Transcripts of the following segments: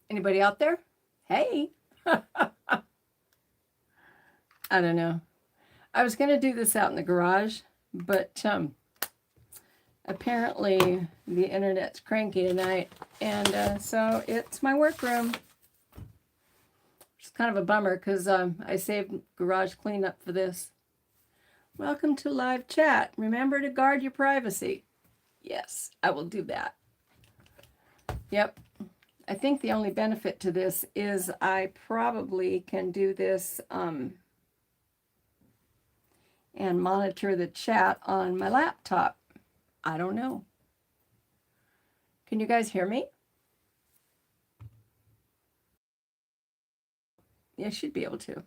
Anybody out there? Hey. I don't know. I was going to do this out in the garage, but apparently the internet's cranky tonight, and so it's my workroom. It's kind of a bummer because I saved garage cleanup for this. Welcome to live chat. Remember to guard your privacy. Yes, I will do that. Yep. I think the only benefit to this is I probably can do this and monitor the chat on my laptop. I don't know. Can you guys hear me? Yeah, I should be able to.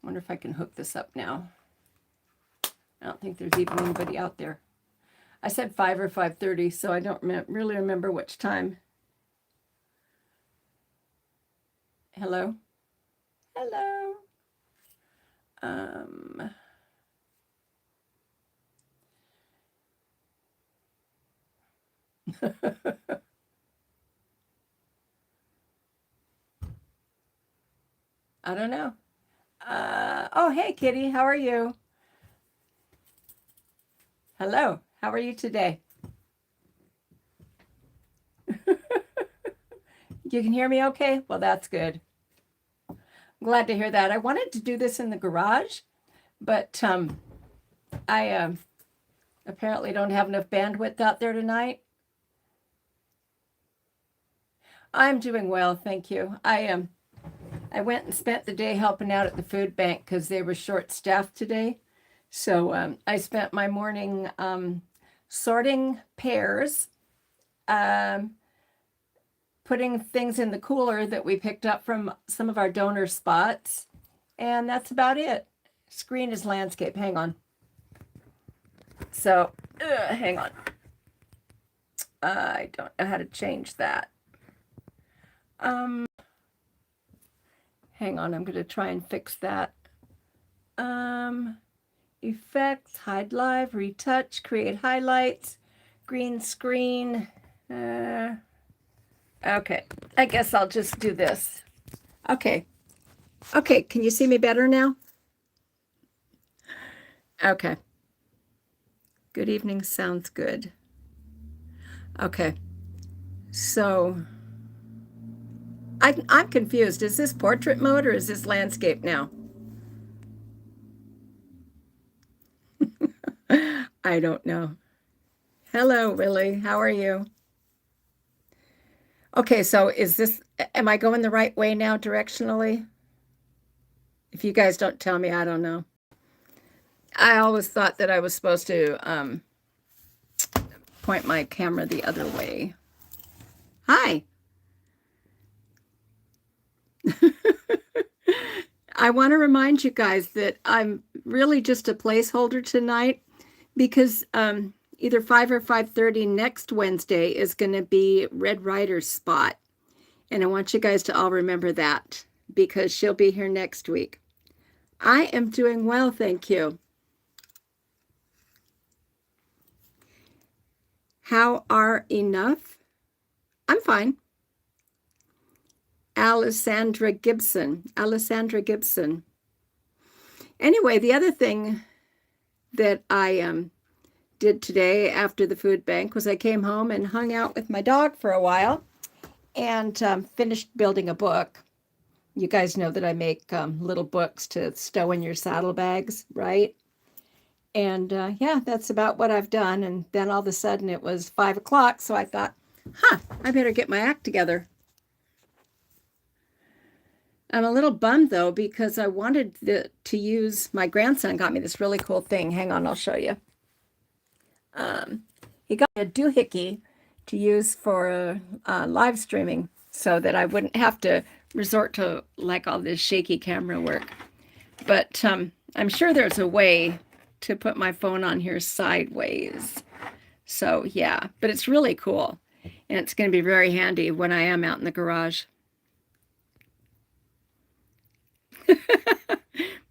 Wonder if I can hook this up now. I don't think there's even anybody out there. I said 5 or 5:30, so I don't really remember which time. Hello? Hello? I don't know. Oh, hey, Kitty. How are you? Hello. How are you today? You can hear me okay? Well, that's good. I'm glad to hear that. I wanted to do this in the garage, but I apparently don't have enough bandwidth out there tonight. I'm doing well, thank you. I went and spent the day helping out at the food bank because they were short-staffed today. So I spent my morning sorting pears, putting things in the cooler that we picked up from some of our donor spots, and that's about it. Screen is landscape. Hang on. So, hang on. I don't know how to change that. Hang on, I'm going to try and fix that. Effects, hide live, retouch, create highlights, green screen. Okay, I guess I'll just do this. Okay. Okay, can you see me better now? Okay. Good evening sounds good. Okay. So I'm confused. Is this portrait mode or is this landscape now? I don't know. Hello, Willie. How are you? Okay, so am I going the right way now directionally? If you guys don't tell me, I don't know. I always thought that I was supposed to point my camera the other way. Hi. I want to remind you guys that I'm really just a placeholder tonight because either 5 or 5:30 next Wednesday is going to be Red Ryder's spot. And I want you guys to all remember that because she'll be here next week. I am doing well, thank you. How are enough? I'm fine. Alessandra Gibson. Anyway, the other thing that I did today after the food bank was I came home and hung out with my dog for a while and finished building a book. You guys know that I make little books to stow in your saddlebags, right? And yeah, that's about what I've done. And then all of a sudden it was 5 o'clock. So I thought, I better get my act together. I'm a little bummed though, because I wanted to use, my grandson got me this really cool thing. Hang on, I'll show you. He got me a doohickey to use for live streaming so that I wouldn't have to resort to like all this shaky camera work. But I'm sure there's a way to put my phone on here sideways. So yeah, but it's really cool. And it's going to be very handy when I am out in the garage.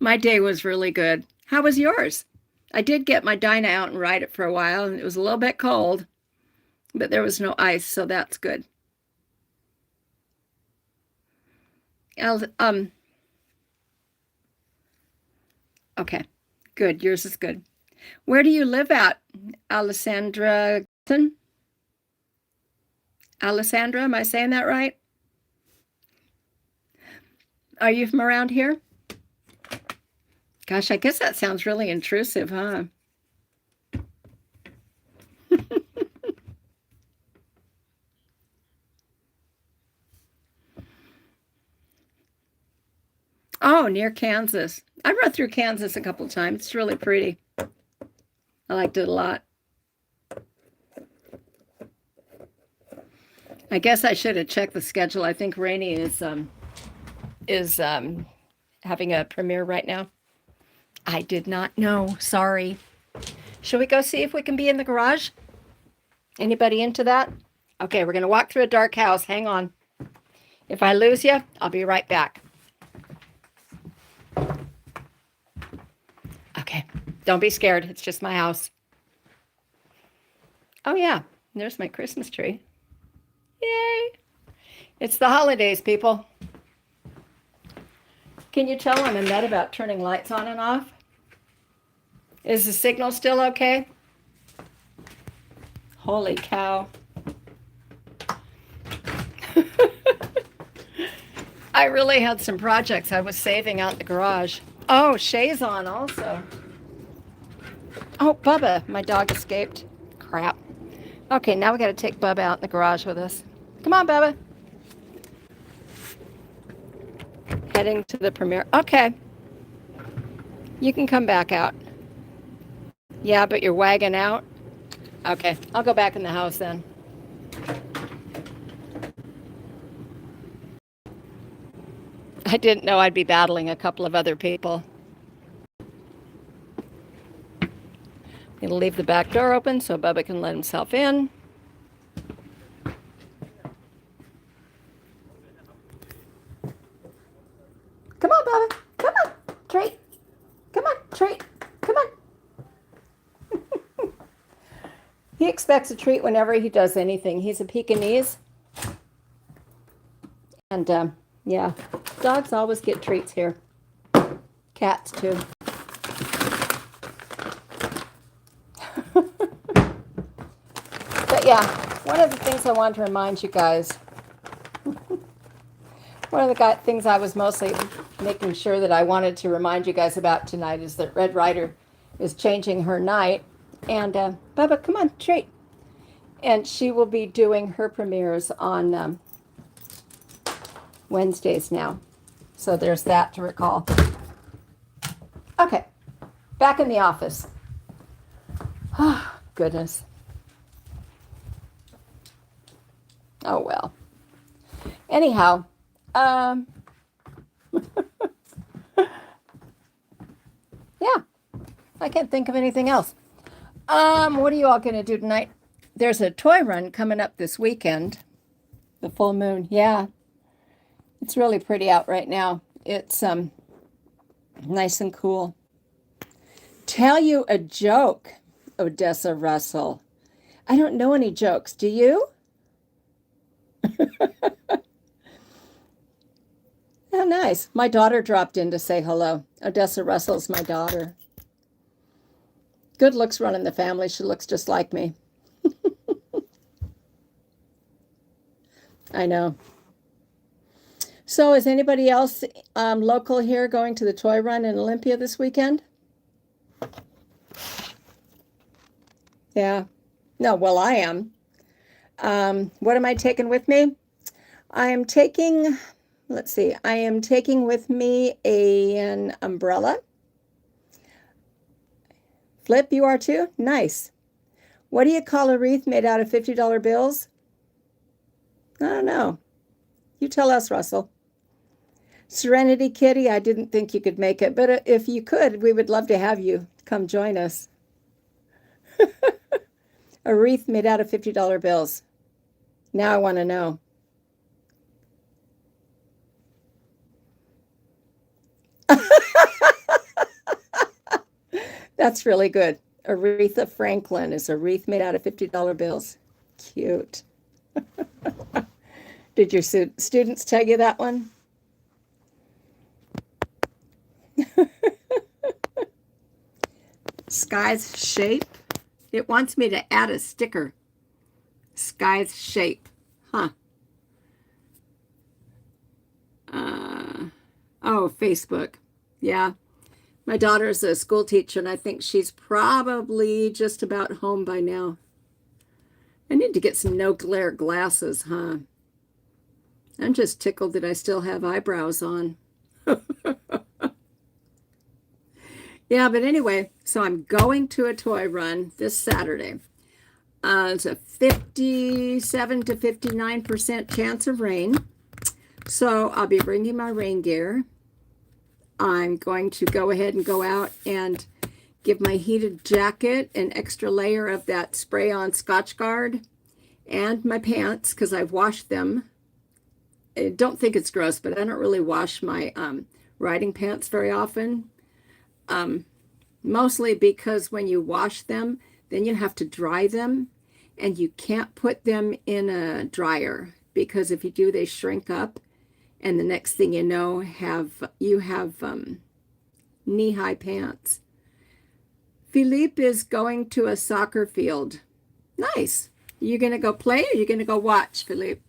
My day was really good. How was yours? I did get my Dyna out and ride it for a while, and it was a little bit cold, but there was no ice, so that's good. Okay, good. Yours is good. Where do you live at, Alessandra? Alessandra, am I saying that right? Are you from around here? Gosh, I guess that sounds really intrusive, huh? Oh, near Kansas. I rode through Kansas a couple times. It's really pretty. I liked it a lot. I guess I should have checked the schedule. I think Rainey is having a premiere right now. I did not know. Sorry. Shall we go see if we can be in the garage? Anybody into that? Okay, we're going to walk through a dark house. Hang on. If I lose you, I'll be right back. Okay, don't be scared. It's just my house. Oh, yeah, there's my Christmas tree. Yay! It's the holidays, people. Can you tell I'm a nut about turning lights on and off? Is the signal still okay? Holy cow. I really had some projects I was saving out in the garage. Oh, Shay's on also. Oh, Bubba, my dog escaped. Crap. Okay, now we got to take Bubba out in the garage with us. Come on, Bubba. Heading to the premiere. Okay. You can come back out. Yeah, but you're wagging out. Okay, I'll go back in the house then. I didn't know I'd be battling a couple of other people. I'm going to leave the back door open so Bubba can let himself in. Come on, Bubba. Come on. Treat. Come on, treat. Come on. He expects a treat whenever he does anything. He's a Pekingese. And, yeah, dogs always get treats here. Cats, too. But, yeah, one of the things I want to remind you guys, one of the things I was mostly making sure that I wanted to remind you guys about tonight is that Red Ryder is changing her night. And, Bubba, come on, treat. And she will be doing her premieres on Wednesdays now. So there's that to recall. Okay, back in the office. Oh, goodness. Oh, well. Anyhow, yeah, I can't think of anything else. What are you all going to do tonight? There's a toy run coming up this weekend. The full moon. Yeah. It's really pretty out right now. It's nice and cool. Tell you a joke, Odessa Russell. I don't know any jokes. Do you? Oh, nice. My daughter dropped in to say hello. Odessa Russell's my daughter. Good looks running the family. She looks just like me. I know. So is anybody else local here going to the toy run in Olympia this weekend? Yeah. No, well, I am. What am I taking with me? I am taking, let's see, I am taking with me an umbrella. Flip, you are too? Nice. What do you call a wreath made out of $50 bills? I don't know. You tell us, Russell. Serenity Kitty, I didn't think you could make it, but if you could, we would love to have you come join us. A wreath made out of $50 bills. Now I want to know. That's really good. Aretha Franklin is a wreath made out of $50 bills. Cute. Did your students tell you that one? Sky's shape. It wants me to add a sticker. Sky's shape. Huh. Oh, Facebook. Yeah. My daughter's a school teacher, and I think she's probably just about home by now. I need to get some no-glare glasses, huh? I'm just tickled that I still have eyebrows on. Yeah, but anyway, so I'm going to a toy run this Saturday. It's a 57 to 59% chance of rain. So I'll be bringing my rain gear. I'm going to go ahead and go out and give my heated jacket an extra layer of that spray-on Scotchgard, and my pants, because I've washed them. I don't think it's gross, but I don't really wash my riding pants very often. Mostly because when you wash them, then you have to dry them, and you can't put them in a dryer, because if you do, they shrink up, and the next thing you know, you have knee-high pants. Philippe is going to a soccer field. Nice. You going to go play, or you going to go watch, Philippe?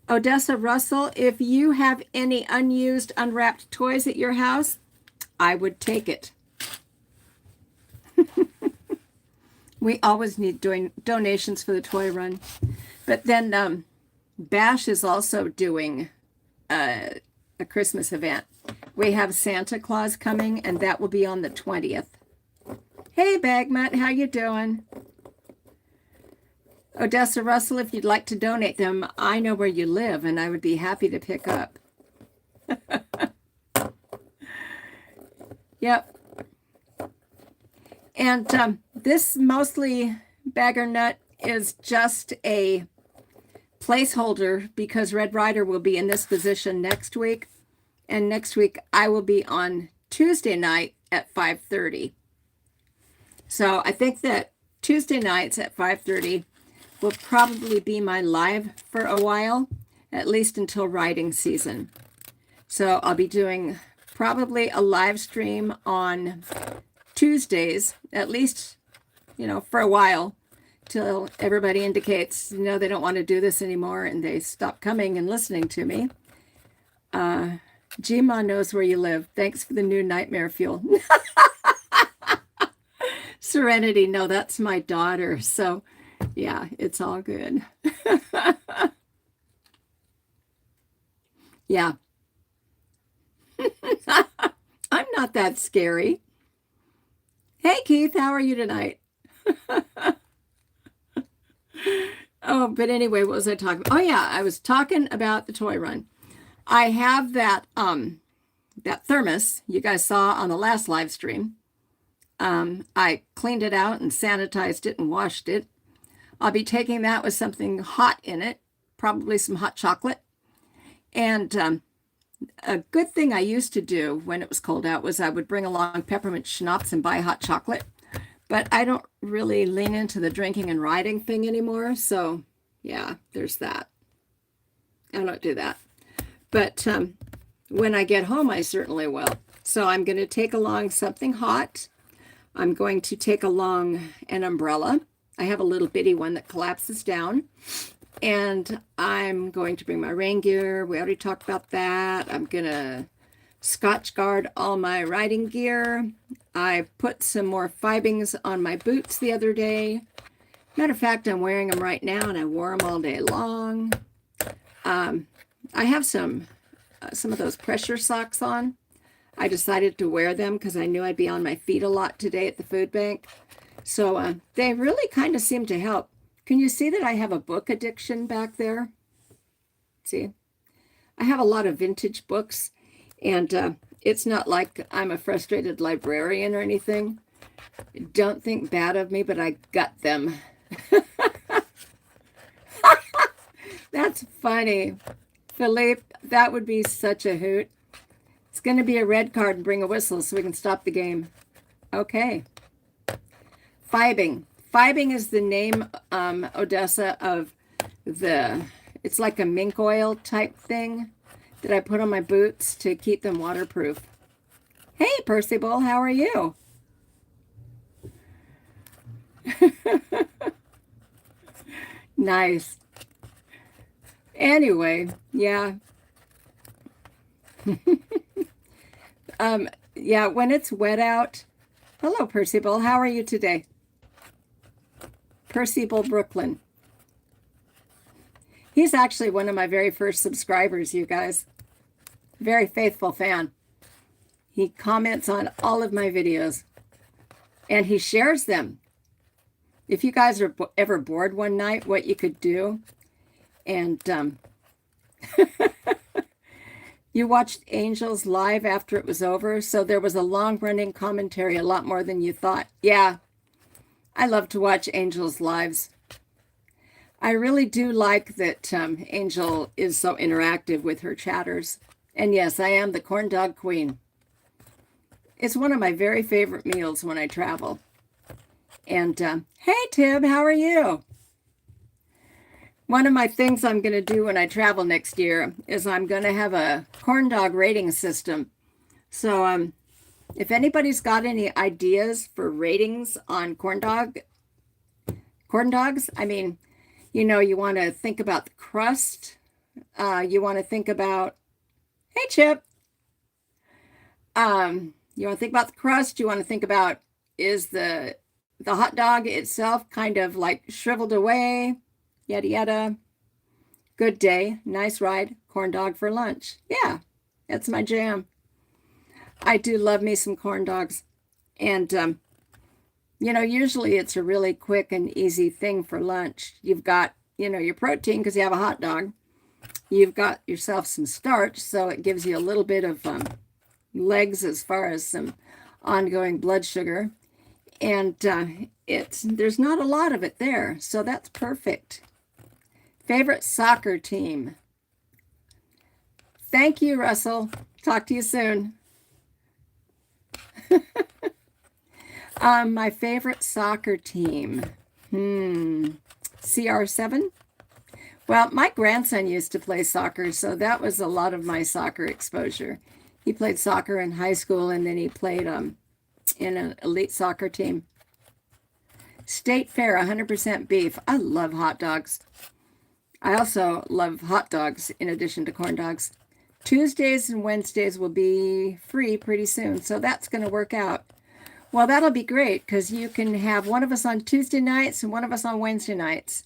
Odessa Russell, if you have any unused, unwrapped toys at your house, I would take it. We always need donations for the toy run. But then Bash is also doing a Christmas event. We have Santa Claus coming, and that will be on the 20th. Hey, Bagmutt, how you doing? Odessa Russell, if you'd like to donate them, I know where you live, and I would be happy to pick up. Yep. And this mostly Bagger Nut is just a placeholder, because Red Ryder will be in this position next week. And next week I will be on Tuesday night at 5:30. So I think that Tuesday nights at 5:30 will probably be my live for a while, at least until riding season. So I'll be doing probably a live stream on Tuesdays, at least, for a while, till everybody indicates, they don't want to do this anymore and they stop coming and listening to me. Gma knows where you live. Thanks for the new nightmare fuel. Serenity, no, that's my daughter. So yeah, it's all good. Yeah. I'm not that scary. Hey, Keith, how are you tonight? Oh, but anyway, what was I talking about? Oh, yeah, I was talking about the toy run. I have that thermos you guys saw on the last live stream. I cleaned it out and sanitized it and washed it. I'll be taking that with something hot in it, probably some hot chocolate. And a good thing I used to do when it was cold out was I would bring along peppermint schnapps and buy hot chocolate. But I don't really lean into the drinking and riding thing anymore. So yeah, there's that. I don't do that. But when I get home, I certainly will. So I'm going to take along something hot. I'm going to take along an umbrella. I have a little bitty one that collapses down. And I'm going to bring my rain gear. We already talked about that. I'm going to Scotch guard all my riding gear. I put some more fibings on my boots the other day. Matter of fact, I'm wearing them right now, and I wore them all day long. I have some of those pressure socks on. I decided to wear them because I knew I'd be on my feet a lot today at the food bank. So they really kind of seem to help. Can you see that I have a book addiction back there? See? I have a lot of vintage books, and it's not like I'm a frustrated librarian or anything. Don't think bad of me, but I got them. That's funny. Philippe, that would be such a hoot. It's going to be a red card and bring a whistle so we can stop the game. Okay. Fibing. Fibing is the name, Odessa, of it's like a mink oil type thing that I put on my boots to keep them waterproof. Hey, Percival, how are you? Nice. Anyway, yeah. Yeah, when it's wet out. Hello, Percival. How are you today? Percival Brooklyn. He's actually one of my very first subscribers, you guys. Very faithful fan. He comments on all of my videos and he shares them. If you guys are ever bored one night, what you could do, and you watched Angels live after it was over, so there was a long-running commentary, a lot more than you thought. Yeah, I love to watch Angels lives. I really do like that Angel is so interactive with her chatters. And yes, I am the corn dog queen. It's one of my very favorite meals when I travel. And hey, Tim, how are you? One of my things I'm going to do when I travel next year is I'm going to have a corn dog rating system. So if anybody's got any ideas for ratings on corn dogs, I mean, you know, you want to think about the crust. You want to think about, hey, Chip. You want to think about the crust. You want to think about, is the hot dog itself kind of like shriveled away, yada, yada. Good day, nice ride, corn dog for lunch. Yeah, that's my jam. I do love me some corn dogs. And, you know, usually it's a really quick and easy thing for lunch. You've got, you know, your protein because you have a hot dog. You've got yourself some starch, so it gives you a little bit of legs as far as some ongoing blood sugar. And there's not a lot of it there, so that's perfect. Favorite soccer team? Thank you, Russell. Talk to you soon. My favorite soccer team. CR7? Well, my grandson used to play soccer, so that was a lot of my soccer exposure. He played soccer in high school, and then he played in an elite soccer team. State Fair, 100% beef. I love hot dogs. I also love hot dogs in addition to corn dogs. Tuesdays and Wednesdays will be free pretty soon, so that's going to work out. Well, that'll be great because you can have one of us on Tuesday nights and one of us on Wednesday nights.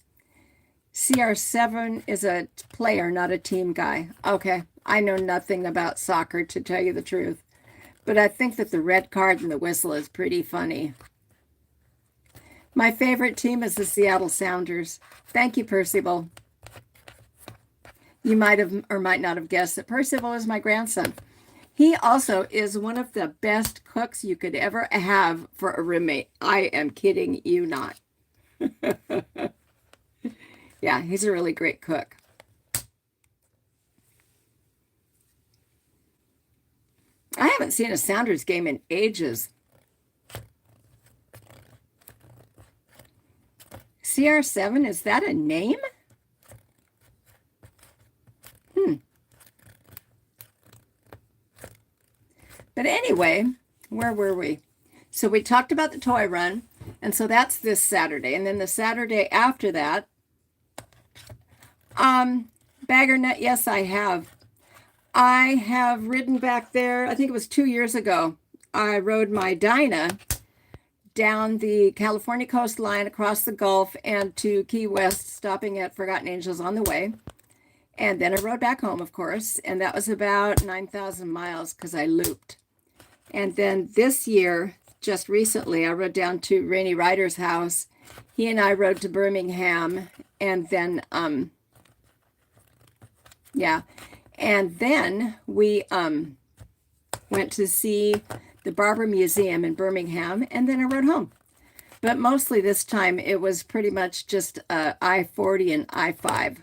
CR7 is a player, not a team guy. Okay, I know nothing about soccer, to tell you the truth, but I think that the red card and the whistle is pretty funny. My favorite team is the Seattle Sounders. Thank you, Percival. You might have or might not have guessed that Percival is my grandson. He also is one of the best cooks you could ever have for a roommate. I am kidding you not. Yeah, he's a really great cook. I haven't seen a Sounders game in ages. CR7, is that a name? But anyway, where were we? So we talked about the toy run, and so that's this Saturday. And then the Saturday after that, Bagger Nut, yes, I have. I have ridden back there, I think it was 2 years ago. I rode my Dyna down the California coastline, across the Gulf, and to Key West, stopping at Forgotten Angels on the way. And then I rode back home, of course, and that was about 9,000 miles because I looped. And then this year, just recently, I rode down to Rainy Ryder's house. He and I rode to Birmingham, and then, yeah. And then we went to see the Barber Museum in Birmingham, and then I rode home. But mostly this time, it was pretty much just I-40 and I-5.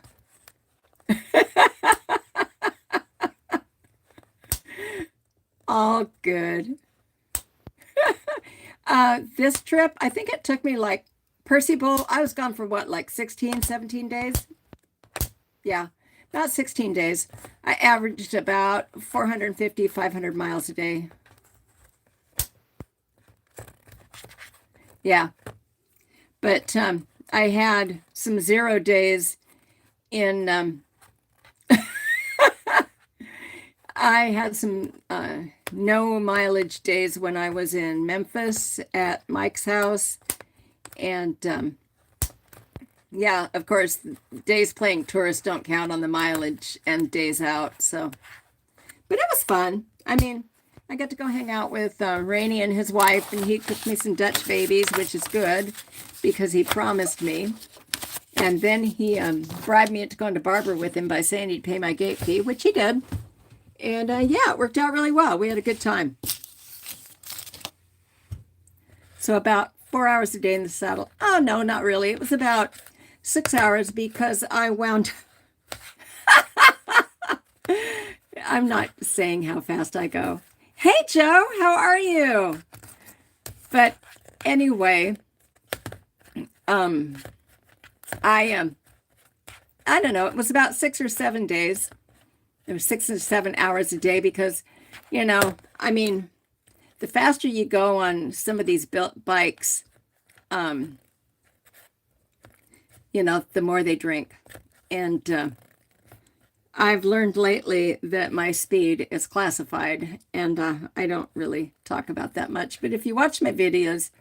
All good. This trip, I think it took me like, Percival, I was gone for what, like 16, 17 days? Yeah, about 16 days. I averaged about 450, 500 miles a day. Yeah. But I had some 0 days in, I had some no mileage days when I was in Memphis at Mike's house. And yeah, of course, days playing tourist don't count on the mileage and days out. So, but it was fun. I mean, I got to go hang out with Rainey and his wife, and he cooked me some Dutch babies, which is good because he promised me. And then he bribed me into going to barber with him by saying he'd pay my gate fee, which he did. And yeah, it worked out really well. We had a good time. So about 4 hours a day in the saddle. Oh, no, not really. It was about 6 hours because I wound. I'm not saying how fast I go. Hey, Joe, how are you? But anyway, I don't know. It was about 6 or 7 days. It was 6 or 7 hours a day because, you know, I mean, the faster you go on some of these built bikes, you know, the more they drink. And I've learned lately that my speed is classified, and I don't really talk about that much. But if you watch my videos,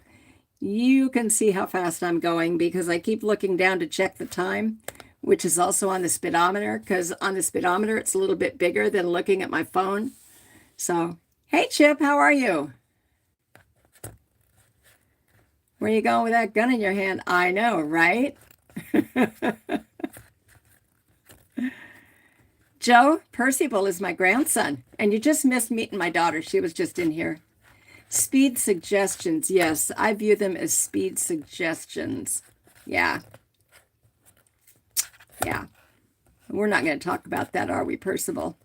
you can see how fast I'm going because I keep looking down to check the time, which is also on the speedometer, because on the speedometer, it's a little bit bigger than looking at my phone. So, hey, Chip, how are you? Where are you going with that gun in your hand? I know, right? Joe, Percival is my grandson, and you just missed meeting my daughter. She was just in here. Speed suggestions. Yes, I view them as speed suggestions. Yeah. Yeah. We're not going to talk about that, are we, Percival?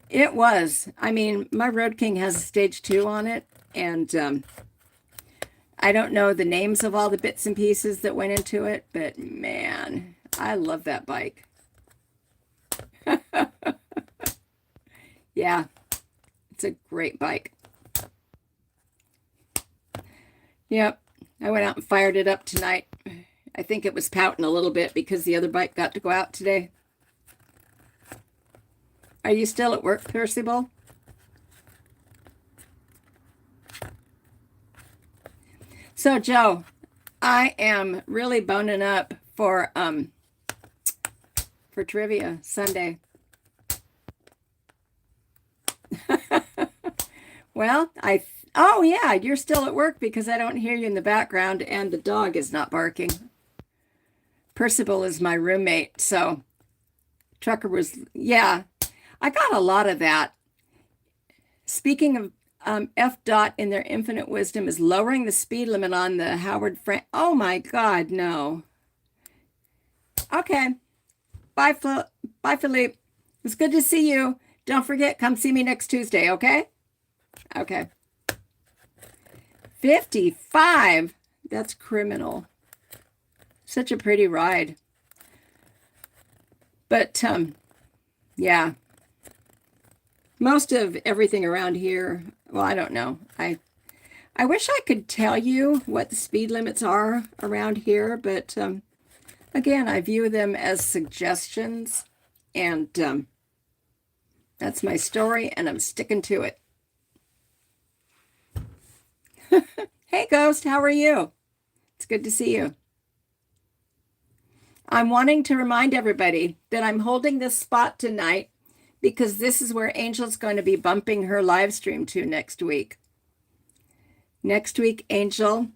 It was. I mean, my Road King has a stage 2 on it, and I don't know the names of all the bits and pieces that went into it, but man, I love that bike. Yeah, it's a great bike. Yep, I went out and fired it up tonight. I think it was pouting a little bit because the other bike got to go out today. Are you still at work, Percival? So, Joe, I am really boning up for trivia Sunday. Well, oh yeah, you're still at work because I don't hear you in the background and the dog is not barking. Percival is my roommate, so Trucker was, yeah, I got a lot of that. Speaking of FDOT in their infinite wisdom is lowering the speed limit on the Howard Frank. Oh my God, no. Okay. Bye, Philippe. It's good to see you. Don't forget, come see me next Tuesday, okay? Okay. 55. That's criminal. Such a pretty ride. But, yeah. Most of everything around here, well, I don't know. I wish I could tell you what the speed limits are around here, but again, I view them as suggestions, and that's my story, and I'm sticking to it. Hey, Ghost, how are you? It's good to see you. I'm wanting to remind everybody that I'm holding this spot tonight because this is where Angel's going to be bumping her live stream to next week. Next week, Angel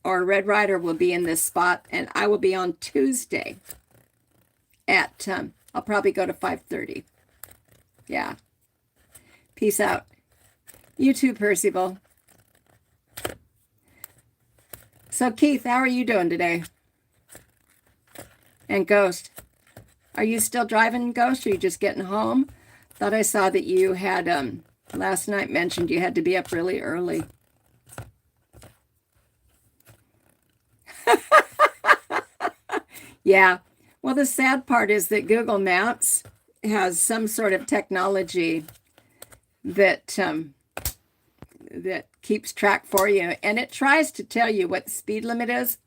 or Red Rider will be in this spot, and I will be on Tuesday at, I'll probably go to 5:30. Yeah. Peace out. You too, Percival. So, Keith, how are you doing today? And Ghost, are you still driving, Ghost, or are you just getting home? Thought I saw that you had, last night mentioned you had to be up really early. Yeah. Well, the sad part is that Google Maps has some sort of technology that that keeps track for you, and it tries to tell you what the speed limit is.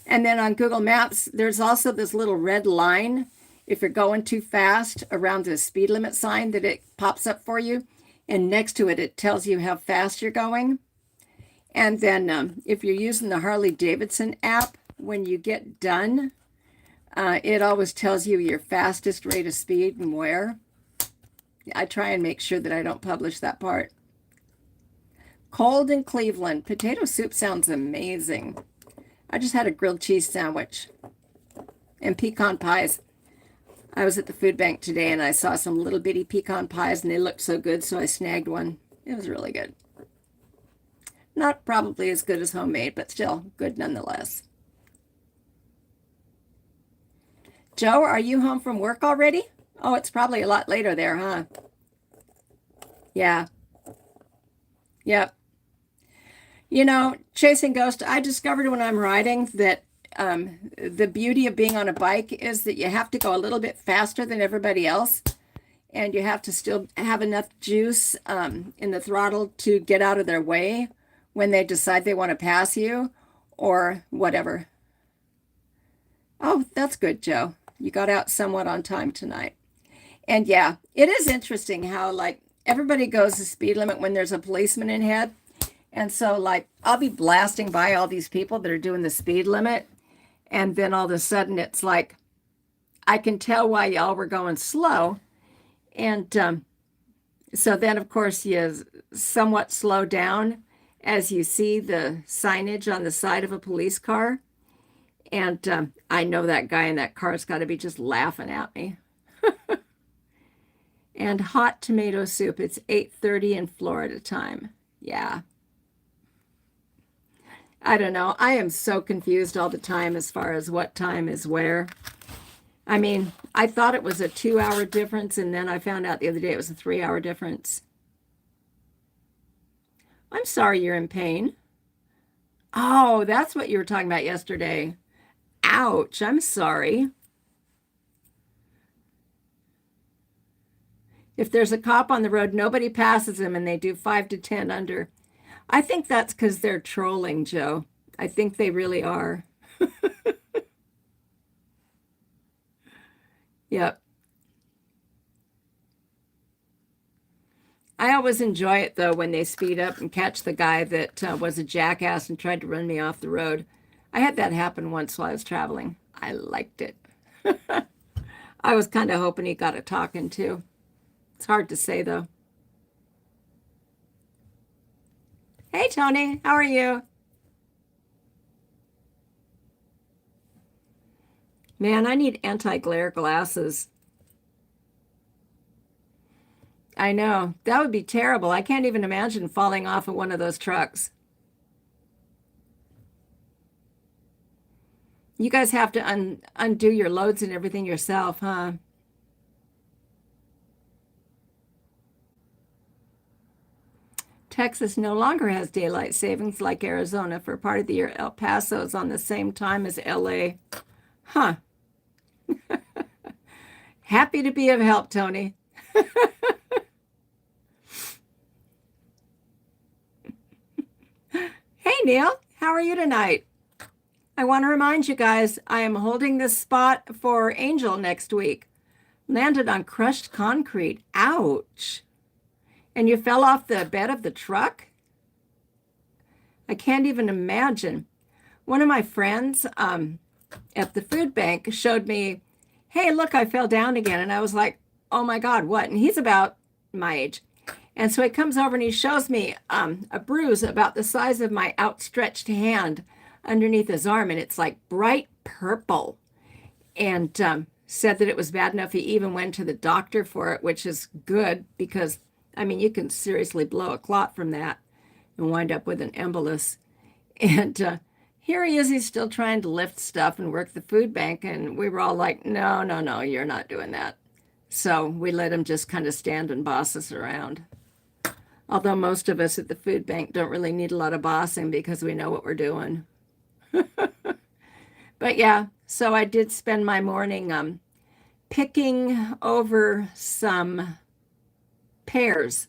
And then on Google Maps, there's also this little red line if you're going too fast around the speed limit sign that it pops up for you. And next to it, it tells you how fast you're going. And then if you're using the Harley Davidson app, when you get done, it always tells you your fastest rate of speed and where. I try and make sure that I don't publish that part. Cold in Cleveland. Potato soup sounds amazing. I just had a grilled cheese sandwich and pecan pies. I was at the food bank today and I saw some little bitty pecan pies and they looked so good, so I snagged one. It was really good. Not probably as good as homemade, but still good nonetheless. Joe, are you home from work already? Oh, it's probably a lot later there, huh? Yeah. Yep. You know, chasing ghosts, I discovered when I'm riding that the beauty of being on a bike is that you have to go a little bit faster than everybody else, and you have to still have enough juice in the throttle to get out of their way when they decide they want to pass you or whatever. Oh, that's good, Joe. You got out somewhat on time tonight. And yeah, it is interesting how like everybody goes the speed limit when there's a policeman in ahead. And so like I'll be blasting by all these people that are doing the speed limit. And then all of a sudden it's like, I can tell why y'all were going slow. And so then of course you somewhat slow down as you see the signage on the side of a police car. And I know that guy in that car's got to be just laughing at me. And hot tomato soup. It's 8:30 in Florida time. Yeah. I don't know. I am so confused all the time as far as what time is where. I mean, I thought it was a 2-hour difference, and then I found out the other day it was a 3-hour difference. I'm sorry you're in pain. Oh, that's what you were talking about yesterday. Ouch, I'm sorry. If there's a cop on the road, nobody passes him and they do 5 to 10 under. I think that's because they're trolling, Joe. I think they really are. Yep. I always enjoy it, though, when they speed up and catch the guy that was a jackass and tried to run me off the road. I had that happen once while I was traveling. I liked it. I was kind of hoping he got a talking to. It's hard to say, though. Hey, Tony. How are you? Man, I need anti-glare glasses. I know. That would be terrible. I can't even imagine falling off of one of those trucks. You guys have to undo your loads and everything yourself, huh? Texas no longer has daylight savings like Arizona. For part of the year, El Paso is on the same time as LA. Huh. Happy to be of help, Tony. Hey, Neil. How are you tonight? I want to remind you guys, I am holding this spot for Angel next week. Landed on crushed concrete. Ouch. And you fell off the bed of the truck? I can't even imagine. One of my friends at the food bank showed me, hey, look, I fell down again. And I was like, oh my God, what? And he's about my age. And so he comes over and he shows me a bruise about the size of my outstretched hand underneath his arm. And it's like bright purple. And said that it was bad enough he even went to the doctor for it, which is good because, I mean, you can seriously blow a clot from that and wind up with an embolus. And here he is, he's still trying to lift stuff and work the food bank. And we were all like, no, no, no, you're not doing that. So we let him just kind of stand and boss us around. Although most of us at the food bank don't really need a lot of bossing because we know what we're doing. But yeah, so I did spend my morning picking over some pears.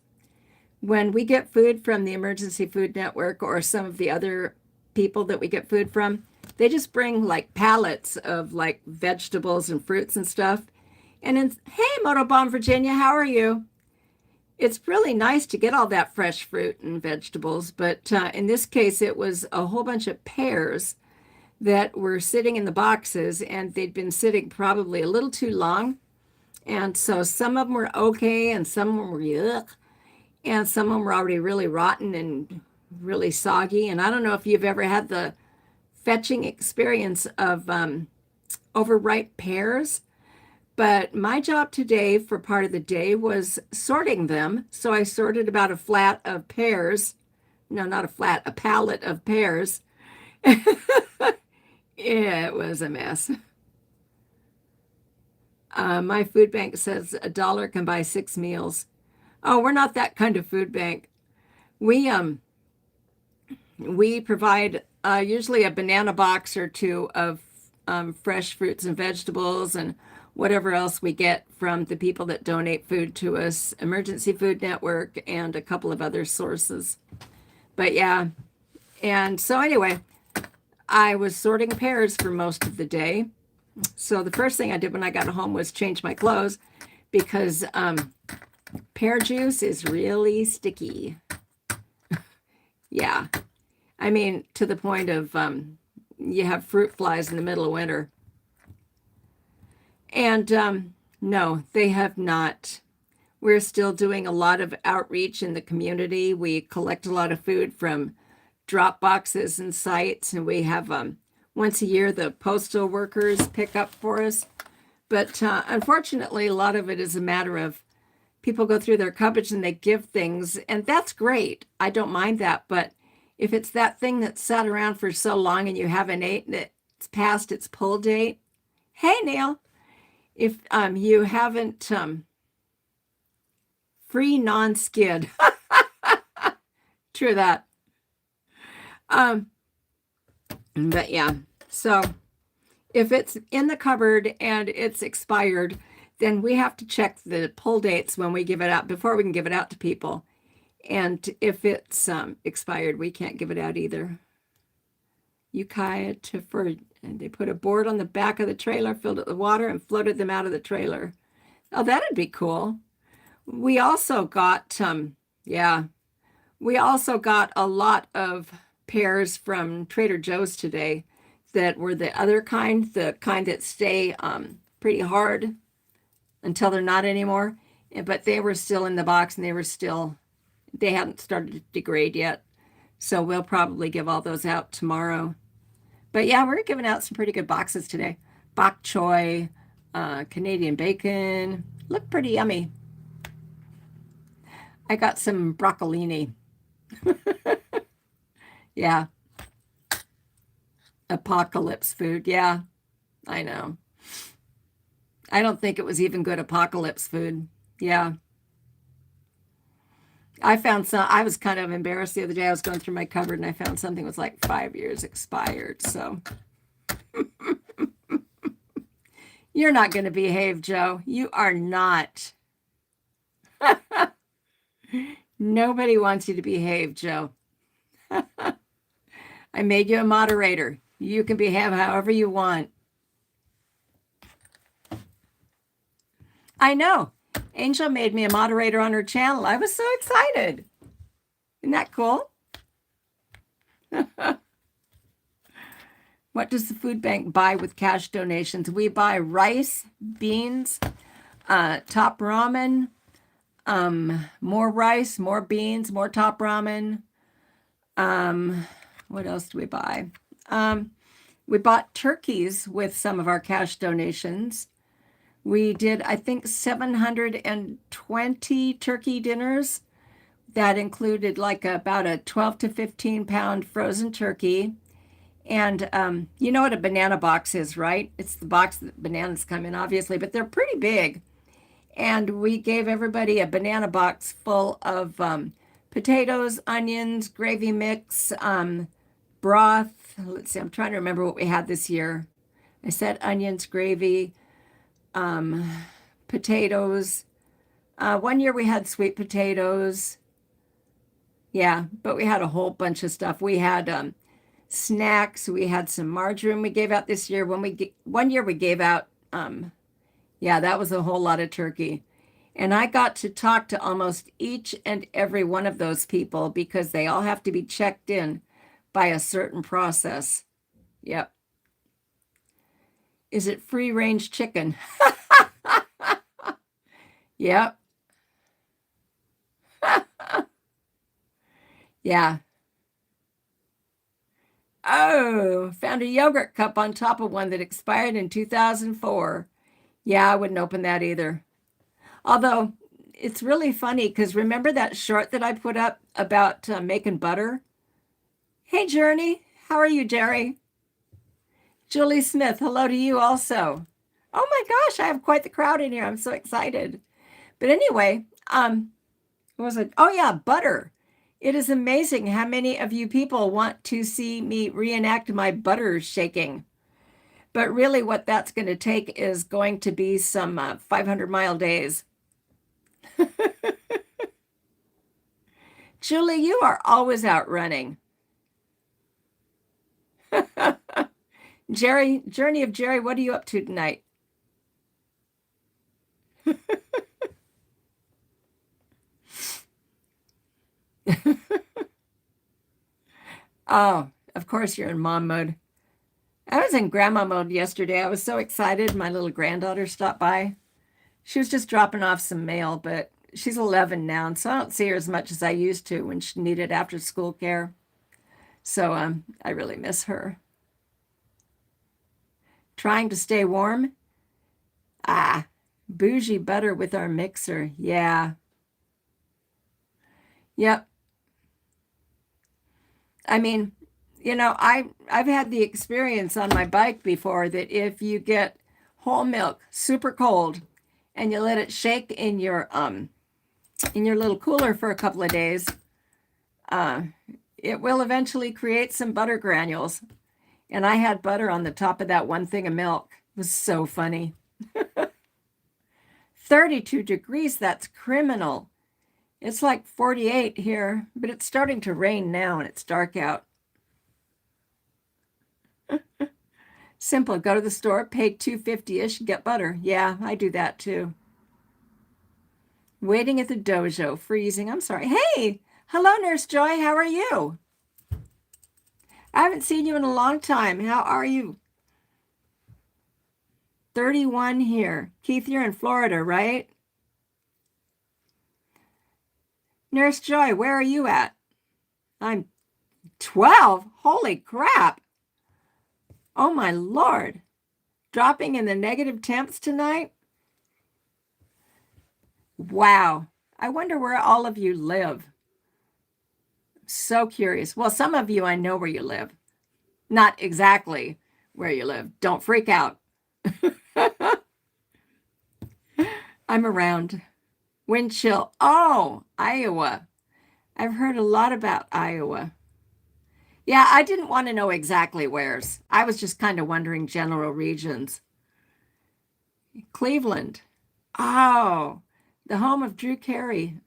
when we get food from the Emergency Food Network or some of the other people that we get food from, they just bring like pallets of like vegetables and fruits and stuff. And it's, hey, Motobomb, Virginia, how are you? It's really nice to get all that fresh fruit and vegetables, but in this case, it was a whole bunch of pears that were sitting in the boxes, and they'd been sitting probably a little too long. And so some of them were okay, and some of them were yuck, and some of them were already really rotten and really soggy. And I don't know if you've ever had the fetching experience of overripe pears. But my job today for part of the day was sorting them. So I sorted about a flat of pears. No, not a flat, a pallet of pears. Yeah, it was a mess. My food bank says $1 can buy 6 meals. Oh, we're not that kind of food bank. We provide usually a banana box or two of fresh fruits and vegetables and whatever else we get from the people that donate food to us, Emergency Food Network, and a couple of other sources. But yeah, and so anyway, I was sorting pears for most of the day. So the first thing I did when I got home was change my clothes because pear juice is really sticky. Yeah. I mean, to the point of you have fruit flies in the middle of winter. And no, they have not. We're still doing a lot of outreach in the community. We collect a lot of food from drop boxes and sites, and we have once a year the postal workers pick up for us. But unfortunately, a lot of it is a matter of people go through their cupboards and they give things, and that's great. I don't mind that. But if it's that thing that sat around for so long and you haven't ate and it's past its pull date, hey, Neil, if you haven't free non-skid, true that. But yeah, so if it's in the cupboard and it's expired, then we have to check the pull dates when we give it out before we can give it out to people. And if it's expired, we can't give it out either. And they put a board on the back of the trailer, filled it with water, and floated them out of the trailer. Oh, that'd be cool. We also got, we also got a lot of pears from Trader Joe's today that were the other kind, the kind that stay pretty hard until they're not anymore. But they were still in the box and they hadn't started to degrade yet. So we'll probably give all those out tomorrow. But yeah, we're giving out some pretty good boxes today. Bok choy, Canadian bacon. Look pretty yummy. I got some broccolini. Yeah. Apocalypse food. Yeah, I know. I don't think it was even good apocalypse food. Yeah. I was kind of embarrassed the other day. I was going through my cupboard and I found something was like 5 years expired. So you're not going to behave, Joe. You are not. Nobody wants you to behave, Joe. I made you a moderator. You can behave however you want. I know. Angel made me a moderator on her channel. I was so excited. Isn't that cool? What does the food bank buy with cash donations? We buy rice, beans, top ramen, more rice, more beans, more top ramen. What else do we buy? We bought turkeys with some of our cash donations. We did, I think, 720 turkey dinners. That included like about a 12 to 15 pound frozen turkey. And you know what a banana box is, right? It's the box that bananas come in, obviously, but they're pretty big. And we gave everybody a banana box full of potatoes, onions, gravy mix, broth. Let's see, I'm trying to remember what we had this year. I said onions, gravy, potatoes. One year we had sweet potatoes. Yeah, but we had a whole bunch of stuff. We had snacks. We had some margarine we gave out this year. One year we gave out, yeah, that was a whole lot of turkey. And I got to talk to almost each and every one of those people because they all have to be checked in by a certain process. Yep. Is it free range chicken? Yep. Yeah. Oh, found a yogurt cup on top of one that expired in 2004. Yeah, I wouldn't open that either. Although it's really funny because remember that short that I put up about making butter? Hey, Journey. How are you, Jerry? Julie Smith, hello to you also. Oh my gosh, I have quite the crowd in here. I'm so excited. But anyway, what was it? Oh yeah, butter. It is amazing how many of you people want to see me reenact my butter shaking. But really, what that's going to take is going to be some 500-mile days. Julie, you are always out running. Jerry, Journey of Jerry, what are you up to tonight? Oh, of course you're in mom mode. I was in grandma mode yesterday. I was so excited. My little granddaughter stopped by. She was just dropping off some mail, but she's 11 now, and so I don't see her as much as I used to when she needed after school care. So I really miss her. Trying to stay warm? Ah, bougie butter with our mixer. Yeah. Yep. I mean, I've had the experience on my bike before that if you get whole milk super cold and you let it shake in your little cooler for a couple of days, uh, it will eventually create some butter granules. And I had butter on the top of that one thing of milk. It was so funny. 32 degrees, that's criminal. It's like 48 here, but it's starting to rain now and it's dark out. Simple, go to the store, pay $2.50-ish, get butter. Yeah, I do that too. Waiting at the dojo, freezing. I'm sorry. Hey, hello, Nurse Joy. How are you? I haven't seen you in a long time. How are you? 31 here. Keith, you're in Florida, right? Nurse Joy, where are you at? I'm 12. Holy crap. Oh my Lord. Dropping in the negative temps tonight? Wow. I wonder where all of you live. So curious. Well, some of you, I know where you live. Not exactly where you live. Don't freak out. I'm around. Wind chill. Oh, Iowa. I've heard a lot about Iowa. Yeah, I didn't want to know exactly where's. I was just kind of wondering general regions. Cleveland. Oh, the home of Drew Carey.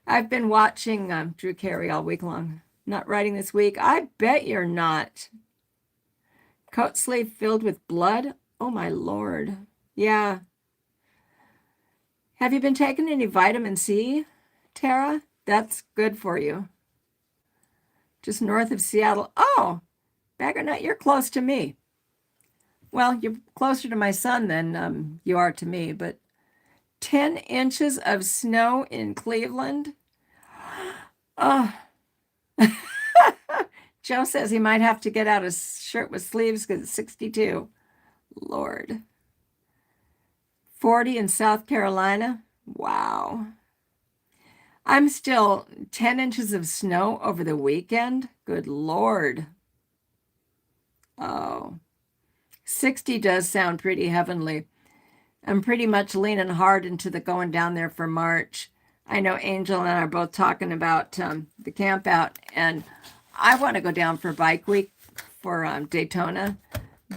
I've been watching Drew Carey all week long. Not writing this week. I bet you're not. Coat sleeve filled with blood? Oh my Lord. Yeah. Have you been taking any vitamin C, Tara? That's good for you. Just north of Seattle. Oh, Bagger Nut, you're close to me. Well, you're closer to my son than you are to me, but 10 inches of snow in Cleveland? Oh. Joe says he might have to get out a shirt with sleeves because it's 62. Lord. 40 in South Carolina? Wow. I'm still 10 inches of snow over the weekend? Good Lord. Oh. 60 does sound pretty heavenly. I'm pretty much leaning hard into the going down there for March. I know Angel and I are both talking about the camp out, and I want to go down for bike week for Daytona,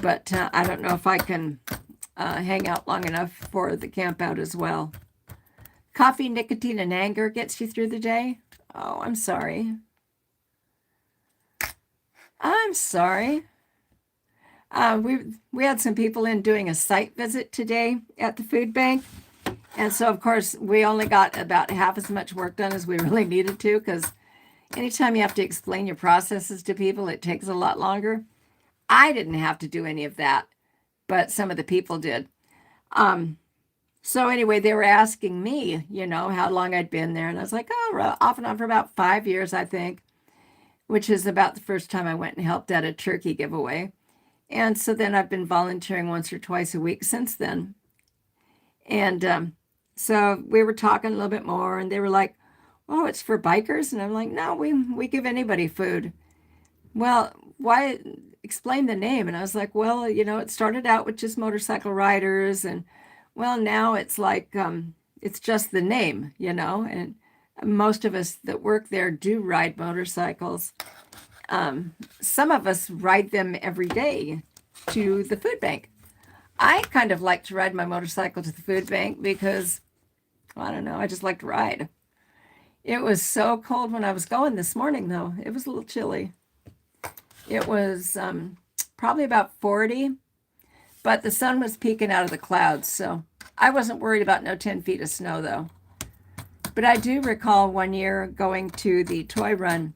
but I don't know if I can hang out long enough for the camp out as well. Coffee, nicotine, and anger gets you through the day? Oh, I'm sorry. I'm sorry. We had some people in doing a site visit today at the food bank. And so, of course, we only got about half as much work done as we really needed to, because anytime you have to explain your processes to people, it takes a lot longer. I didn't have to do any of that, but some of the people did. So anyway, they were asking me, how long I'd been there. And I was like, oh, off and on for about 5 years, I think, which is about the first time I went and helped at a turkey giveaway. And so then I've been volunteering once or twice a week since then. And so we were talking a little bit more, and they were like, oh, it's for bikers? And I'm like, no, we give anybody food. Well, why? Explain the name. And I was like, well, it started out with just motorcycle riders, and well, now it's like, it's just the name, and most of us that work there do ride motorcycles. Some of us ride them every day to the food bank. I kind of like to ride my motorcycle to the food bank because, I don't know, I just like to ride. It was so cold when I was going this morning, though. It was a little chilly. It was probably about 40, but the sun was peeking out of the clouds, so I wasn't worried about no 10 feet of snow, though. But I do recall one year going to the toy run.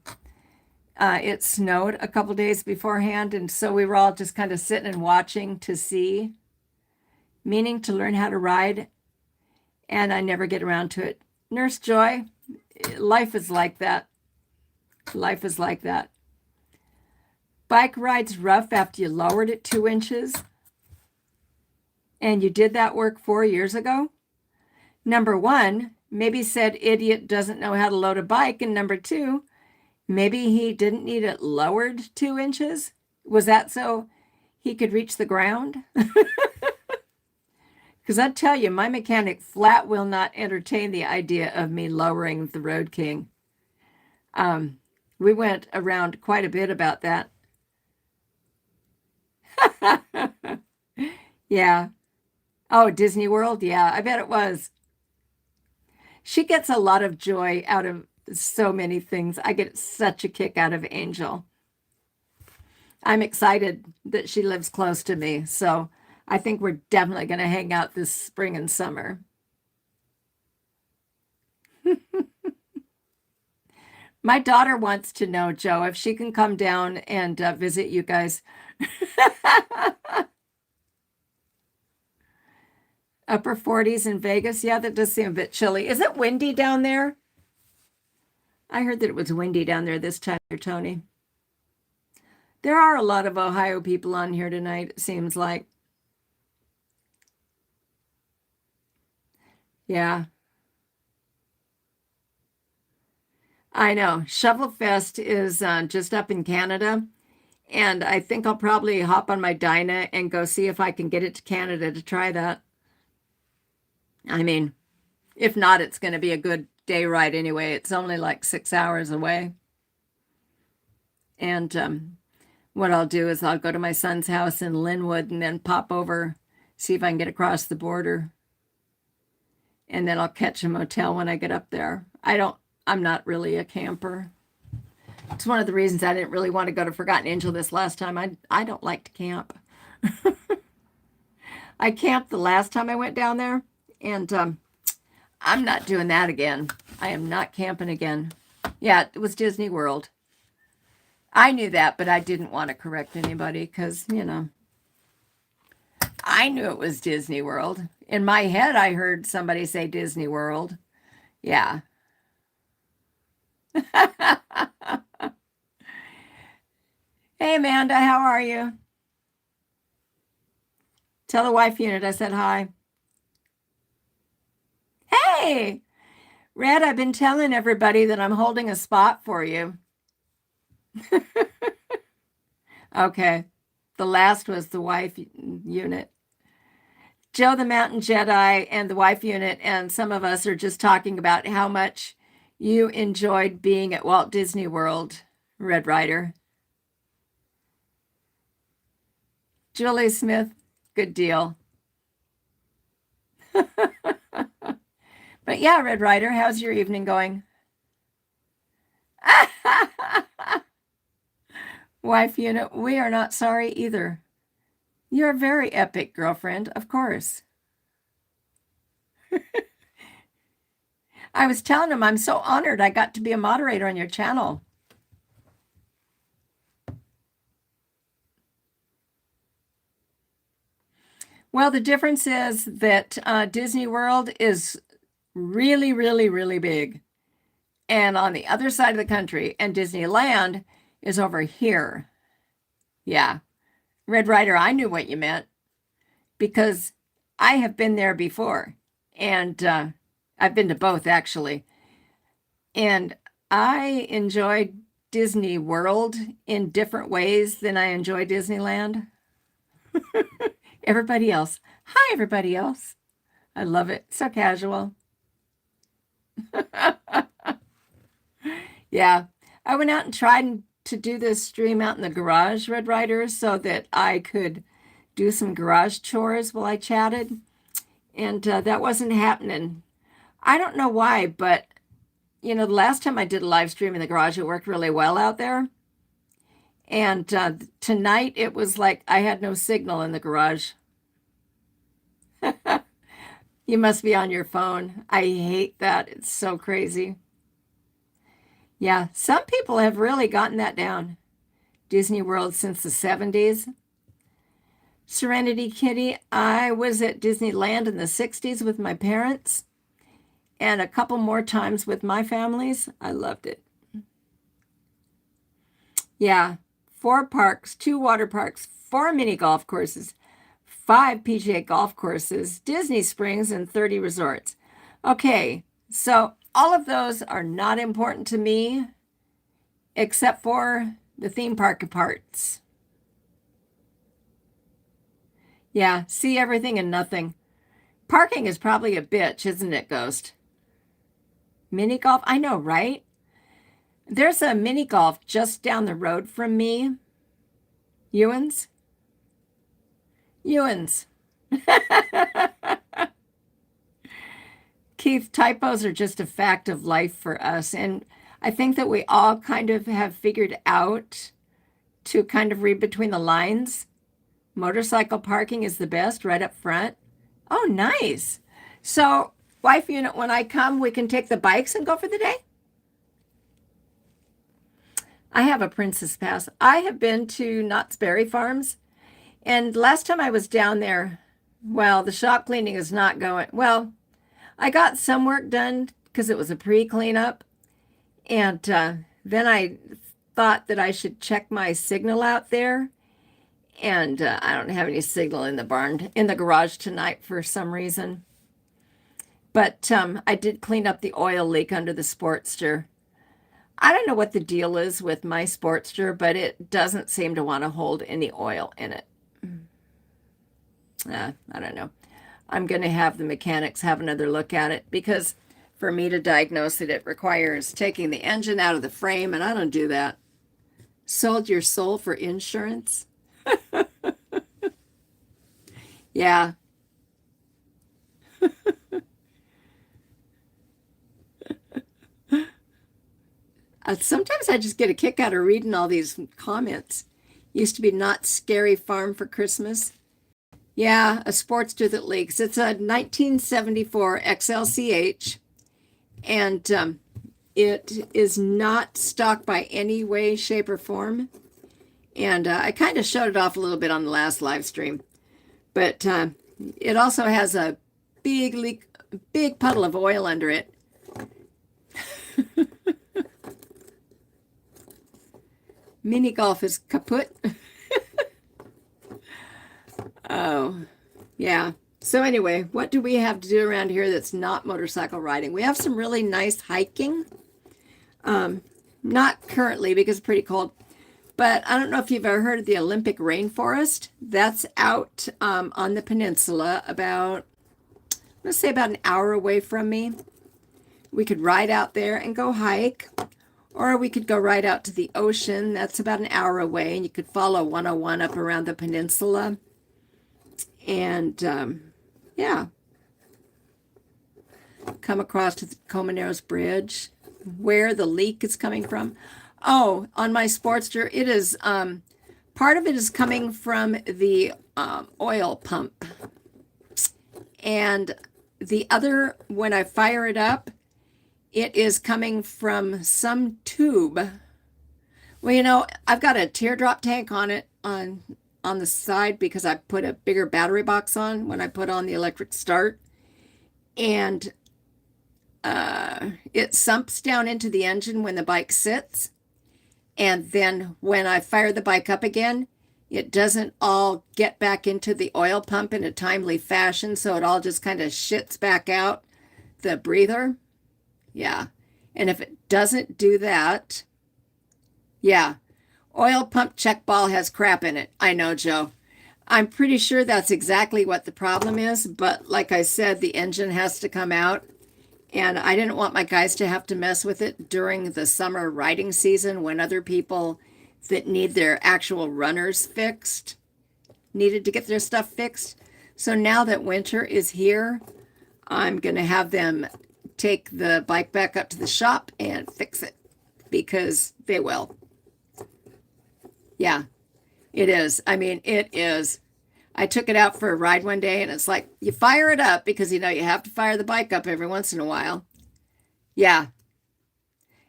It snowed a couple days beforehand, and so we were all just kind of sitting and watching to see, meaning to learn how to ride, and I never get around to it. Nurse Joy, life is like that. Life is like that. Bike rides rough after you lowered it 2 inches, and you did that work 4 years ago? Number one, maybe said idiot doesn't know how to load a bike, and number two, maybe he didn't need it lowered 2 inches? Was that so he could reach the ground? Because I tell you, my mechanic flat will not entertain the idea of me lowering the Road King. We went around quite a bit about that. Yeah. Oh, Disney World? Yeah, I bet it was. She gets a lot of joy out of so many things. I get such a kick out of Angel. I'm excited that she lives close to me, so I think we're definitely going to hang out this spring and summer. My daughter wants to know, Joe, if she can come down and visit you guys. Upper 40s in Vegas. Yeah, that does seem a bit chilly. Is it windy down there? I heard that it was windy down there this time, Tony. There are a lot of Ohio people on here tonight, it seems like. Yeah, I know. Shovel Fest is just up in Canada, and I think I'll probably hop on my Dyna and go see if I can get it to Canada to try that. I mean, if not, it's going to be a good day ride anyway. It's only like 6 hours away. And what I'll do is I'll go to my son's house in Linwood and then pop over, see if I can get across the border. And then I'll catch a motel when I get up there. I'm not really a camper. It's one of the reasons I didn't really want to go to Forgotten Angel this last time. I don't like to camp. I camped the last time I went down there, and I'm not doing that again. I am not camping again. Yeah, it was Disney World. I knew that, but I didn't want to correct anybody because, I knew it was Disney World. In my head, I heard somebody say Disney World. Yeah. Hey, Amanda, how are you? Tell the wife unit I said hi. Hey, Red, I've been telling everybody that I'm holding a spot for you. Okay. The last was the wife unit. Joe the Mountain Jedi and the wife unit, and some of us are just talking about how much you enjoyed being at Walt Disney World, Red Rider. Julie Smith, good deal. But yeah, Red Rider, how's your evening going? Wife unit, we are not sorry either. You're very epic, girlfriend, of course. I was telling him I'm so honored I got to be a moderator on your channel. Well, the difference is that Disney World is really, really, really big. And on the other side of the country, and Disneyland is over here. Yeah. Red Ryder, I knew what you meant because I have been there before. And I've been to both, actually. And I enjoy Disney World in different ways than I enjoy Disneyland. Everybody else. Hi, everybody else. I love it. So casual. Yeah. I went out and tried to do this stream out in the garage, Red Ryder, so that I could do some garage chores while I chatted. And that wasn't happening. I don't know why, but the last time I did a live stream in the garage, it worked really well out there. And tonight it was like I had no signal in the garage. You must be on your phone. I hate that. It's so crazy. Yeah, some people have really gotten that down. Disney World since the 70s. Serenity Kitty, I was at Disneyland in the 60s with my parents and a couple more times with my families. I loved it. Yeah, 4 parks, 2 water parks, 4 mini golf courses, 5 PGA golf courses, Disney Springs, and 30 resorts. Okay, so all of those are not important to me except for the theme park parts. Yeah, see everything and nothing. Parking is probably a bitch, isn't it, Ghost? Mini golf? I know, right? There's a mini golf just down the road from me. Ewan's? Ewan's. Keith, typos are just a fact of life for us. And I think that we all kind of have figured out to kind of read between the lines. Motorcycle parking is the best right up front. Oh, nice. So, wife unit, when I come, we can take the bikes and go for the day? I have a Princess Pass. I have been to Knott's Berry Farms. And last time I was down there, well, the shop cleaning is not going. Well, I got some work done because it was a pre-cleanup. And then I thought that I should check my signal out there. And I don't have any signal in the barn, in the garage tonight for some reason. But I did clean up the oil leak under the Sportster. I don't know what the deal is with my Sportster, but it doesn't seem to want to hold any oil in it. I don't know. I'm going to have the mechanics have another look at it because for me to diagnose it, it requires taking the engine out of the frame, and I don't do that. Sold your soul for insurance? Yeah. Sometimes I just get a kick out of reading all these comments. Used to be not scary farm for Christmas. Yeah, a Sportster that leaks. It's a 1974 XLCH, and it is not stock by any way, shape, or form. And I kind of showed it off a little bit on the last live stream. But it also has a big leak, big puddle of oil under it. Mini golf is kaput. Oh, yeah. So anyway, what do we have to do around here that's not motorcycle riding? We have some really nice hiking. Not currently because it's pretty cold. But I don't know if you've ever heard of the Olympic Rainforest. That's out on the peninsula about, let's say about an hour away from me. We could ride out there and go hike. Or we could go right out to the ocean. That's about an hour away. And you could follow 101 up around the peninsula. And, yeah. Come across to the Comaneros Bridge. where the leak is coming from. Oh, on my Sportster, it is, part of it is coming from the oil pump. And the other, when I fire it up, it is coming from some tube. Well, you know, I've got a teardrop tank on it on the side because I put a bigger battery box on when I put on the electric start. And it sumps down into the engine when the bike sits. And then when I fire the bike up again, it doesn't all get back into the oil pump in a timely fashion. So it all just kind of shits back out the breather. Yeah. And if it doesn't do that, yeah, oil pump check ball has crap in it. I know, Joe. I'm pretty sure that's exactly what the problem is. But like I said, the engine has to come out. And I didn't want my guys to have to mess with it during the summer riding season when other people that need their actual runners fixed needed to get their stuff fixed. So now that winter is here, I'm going to have them take the bike back up to the shop and fix it because they will. Yeah, it is. I mean, it is. I took it out for a ride one day and it's like, you fire it up because, you know, you have to fire the bike up every once in a while. Yeah.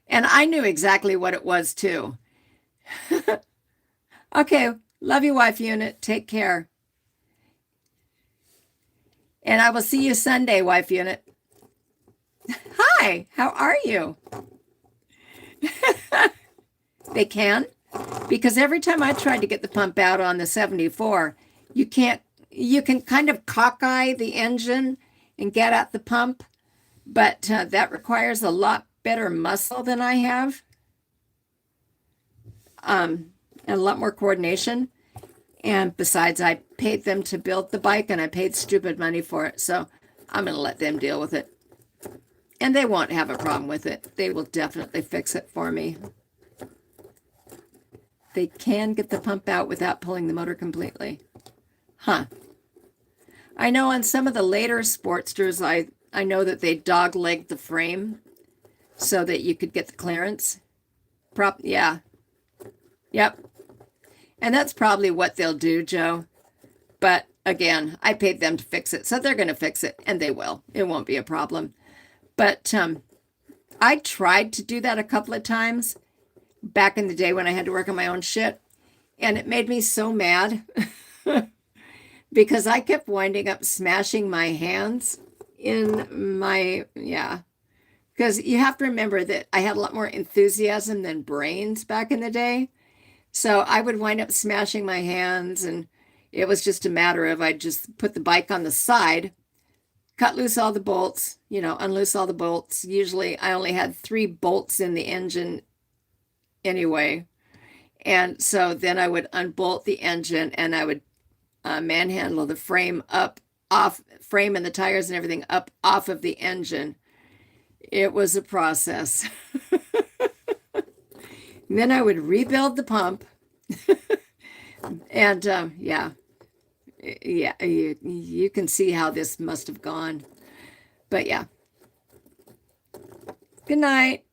And I knew exactly what it was too. Okay. Love you, wife unit. Take care. And I will see you Sunday, wife unit. Hi, how are you? They can? Because every time I tried to get the pump out on the 74, you can kind of cockeye the engine and get at the pump, but that requires a lot better muscle than I have, and a lot more coordination. And besides, I paid them to build the bike and I paid stupid money for it. So I'm going to let them deal with it. And they won't have a problem with it. They will definitely fix it for me. They can get the pump out without pulling the motor completely. Huh. I know on some of the later Sportsters, I know that they dog-legged the frame so that you could get the clearance. Yeah. Yep. And that's probably what they'll do, Joe. But again, I paid them to fix it, so they're going to fix it, and they will. It won't be a problem. But I tried to do that a couple of times back in the day when I had to work on my own shit, and it made me so mad. Because I kept winding up smashing my hands in my, yeah. Because you have to remember that I had a lot more enthusiasm than brains back in the day. So I would wind up smashing my hands, and it was just a matter of I'd just put the bike on the side, cut loose all the bolts, you know, unloose all the bolts. Usually I only had 3 bolts in the engine anyway. And so then I would unbolt the engine and I would manhandle the frame frame and the tires and everything up off of the engine. It was a process. And then I would rebuild the pump. And yeah, you can see how this must have gone. But yeah. Good night.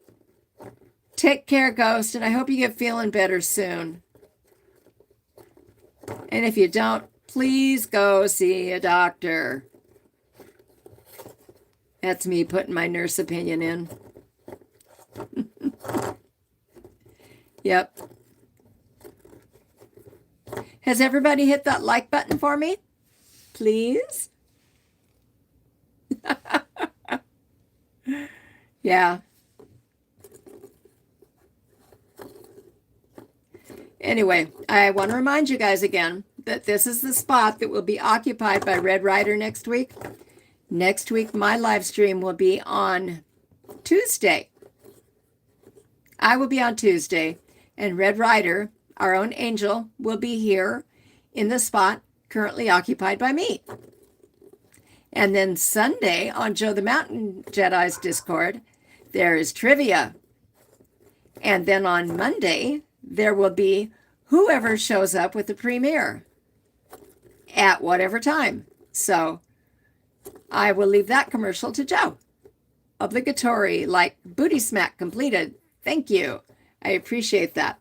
Take care, Ghost, and I hope you get feeling better soon. And if you don't, please go see a doctor. That's me putting my nurse opinion in. Yep. Has everybody hit that like button for me? Please? Yeah. Anyway, I want to remind you guys again that this is the spot that will be occupied by Red Rider next week. Next week, my live stream will be on Tuesday. I will be on Tuesday, and Red Rider, our own angel, will be here in the spot currently occupied by me. And then Sunday on Joe the Mountain Jedi's Discord, there is trivia. And then on Monday, there will be whoever shows up with the premiere at whatever time. So I will leave that commercial to Joe. Obligatory, like booty smack completed. Thank you. I appreciate that.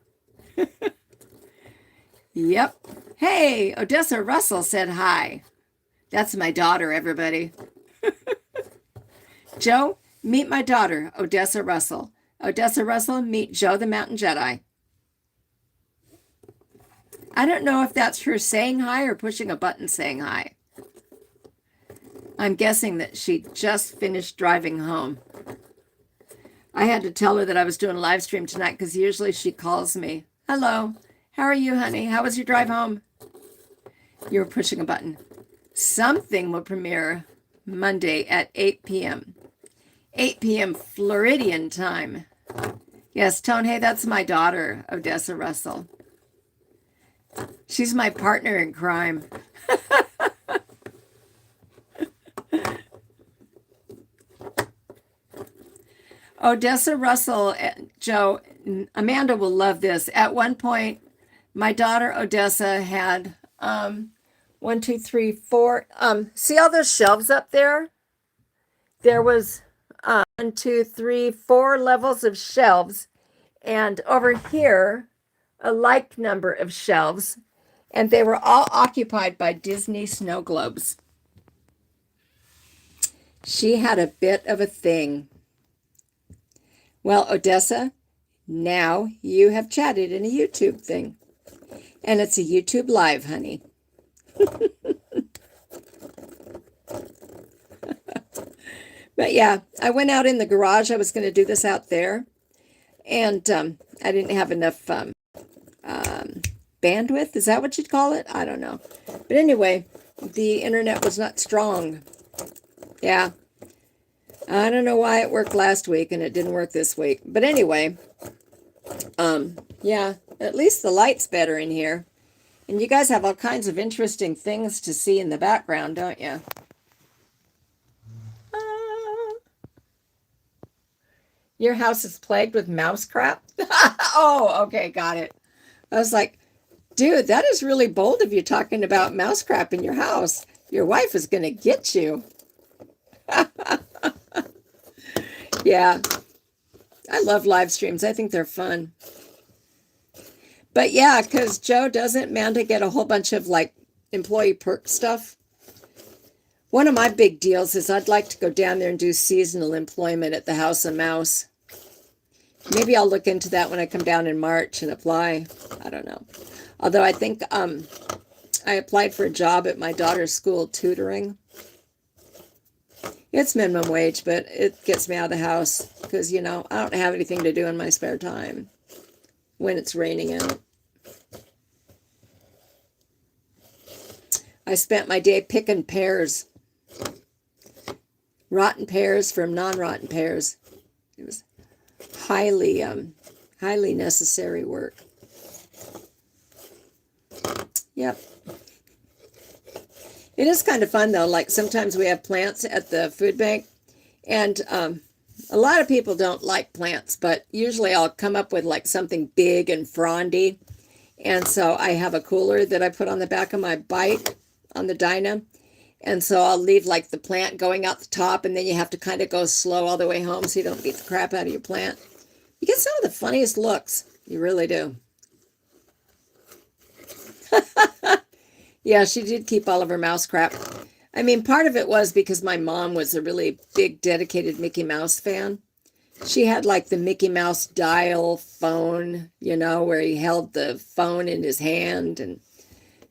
Yep. Hey, Odessa Russell said hi. That's my daughter, everybody. Joe, meet my daughter, Odessa Russell. Odessa Russell, meet Joe the Mountain Jedi. I don't know if that's her saying hi or pushing a button saying hi. I'm guessing that she just finished driving home. I had to tell her that I was doing a live stream tonight because usually she calls me. Hello, how are you, honey? How was your drive home? You were pushing a button. Something will premiere Monday at 8 p.m. 8 p.m. Floridian time. Yes, Tone, hey, that's my daughter, Odessa Russell. She's my partner in crime. Odessa Russell, Joe, Amanda will love this. At one point, my daughter Odessa had 1, 2, 3, 4. See all those shelves up there? There was 1, 2, 3, 4 levels of shelves, and over here, a like number of shelves, and they were all occupied by Disney snow globes. She had a bit of a thing. Well, Odessa, now you have chatted in a YouTube thing. And it's a YouTube Live, honey. But yeah, I went out in the garage. I was going to do this out there. And I didn't have enough bandwidth. Is that what you'd call it? I don't know. But anyway, the internet was not strong. Yeah. I don't know why it worked last week and it didn't work this week. But anyway, yeah, at least the light's better in here. And you guys have all kinds of interesting things to see in the background, don't you? Your house is plagued with mouse crap? Oh, okay, got it. I was like, dude, that is really bold of you talking about mouse crap in your house. Your wife is going to get you. Yeah, I love live streams. I think they're fun. But yeah, because Joe, doesn't Amanda get a whole bunch of like employee perk stuff? One of my big deals is I'd like to go down there and do seasonal employment at the House of Mouse. Maybe I'll look into that when I come down in March and apply. I don't know. Although I think I applied for a job at my daughter's school tutoring. It's minimum wage, but it gets me out of the house because, you know, I don't have anything to do in my spare time when it's raining out. I spent my day picking pears. Rotten pears from non-rotten pears. It was highly necessary work. Yep. It is kind of fun, though. Like, sometimes we have plants at the food bank, and a lot of people don't like plants, but usually I'll come up with, like, something big and frondy, and so I have a cooler that I put on the back of my bike on the Dyna, and so I'll leave, like, the plant going out the top, and then you have to kind of go slow all the way home so you don't beat the crap out of your plant. You get some of the funniest looks. You really do. Yeah, she did keep all of her mouse crap. I mean, part of it was because my mom was a really big, dedicated Mickey Mouse fan. She had like the Mickey Mouse dial phone, you know, where he held the phone in his hand. And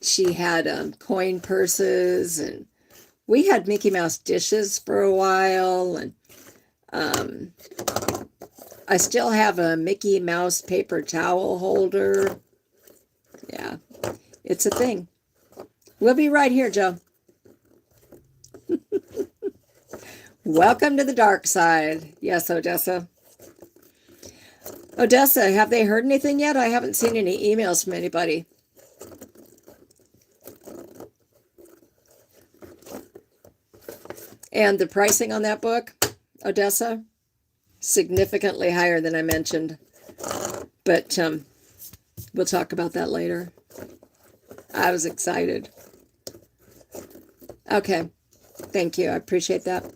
she had coin purses. And we had Mickey Mouse dishes for a while. And I still have a Mickey Mouse paper towel holder. Yeah, it's a thing. We'll be right here, Joe. Welcome to the dark side. Yes, Odessa. Odessa, have they heard anything yet? I haven't seen any emails from anybody. And the pricing on that book, Odessa, significantly higher than I mentioned. But we'll talk about that later. I was excited. Okay. Thank you. I appreciate that.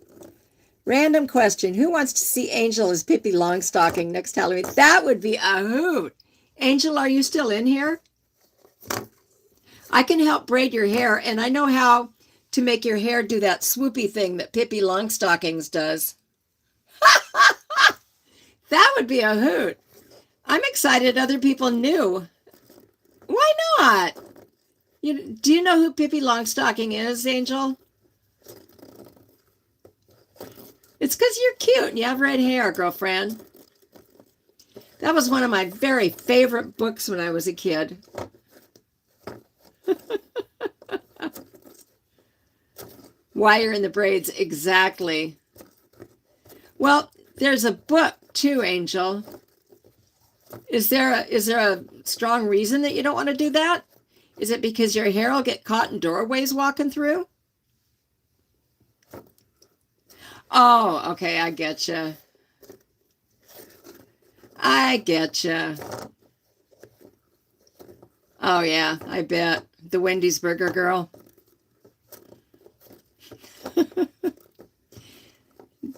Random question. Who wants to see Angel as Pippi Longstocking next Halloween? That would be a hoot. Angel, are you still in here? I can help braid your hair, and I know how to make your hair do that swoopy thing that Pippi Longstockings does. That would be a hoot. I'm excited other people knew. Why not? Do you know who Pippi Longstocking is, Angel? It's because you're cute and you have red hair, girlfriend. That was one of my very favorite books when I was a kid. Wire in the braids, exactly. Well, there's a book too, Angel. Is there a strong reason that you don't want to do that? Is it because your hair will get caught in doorways walking through? Oh, okay, I get you. I get you. Oh, yeah, I bet. The Wendy's Burger Girl.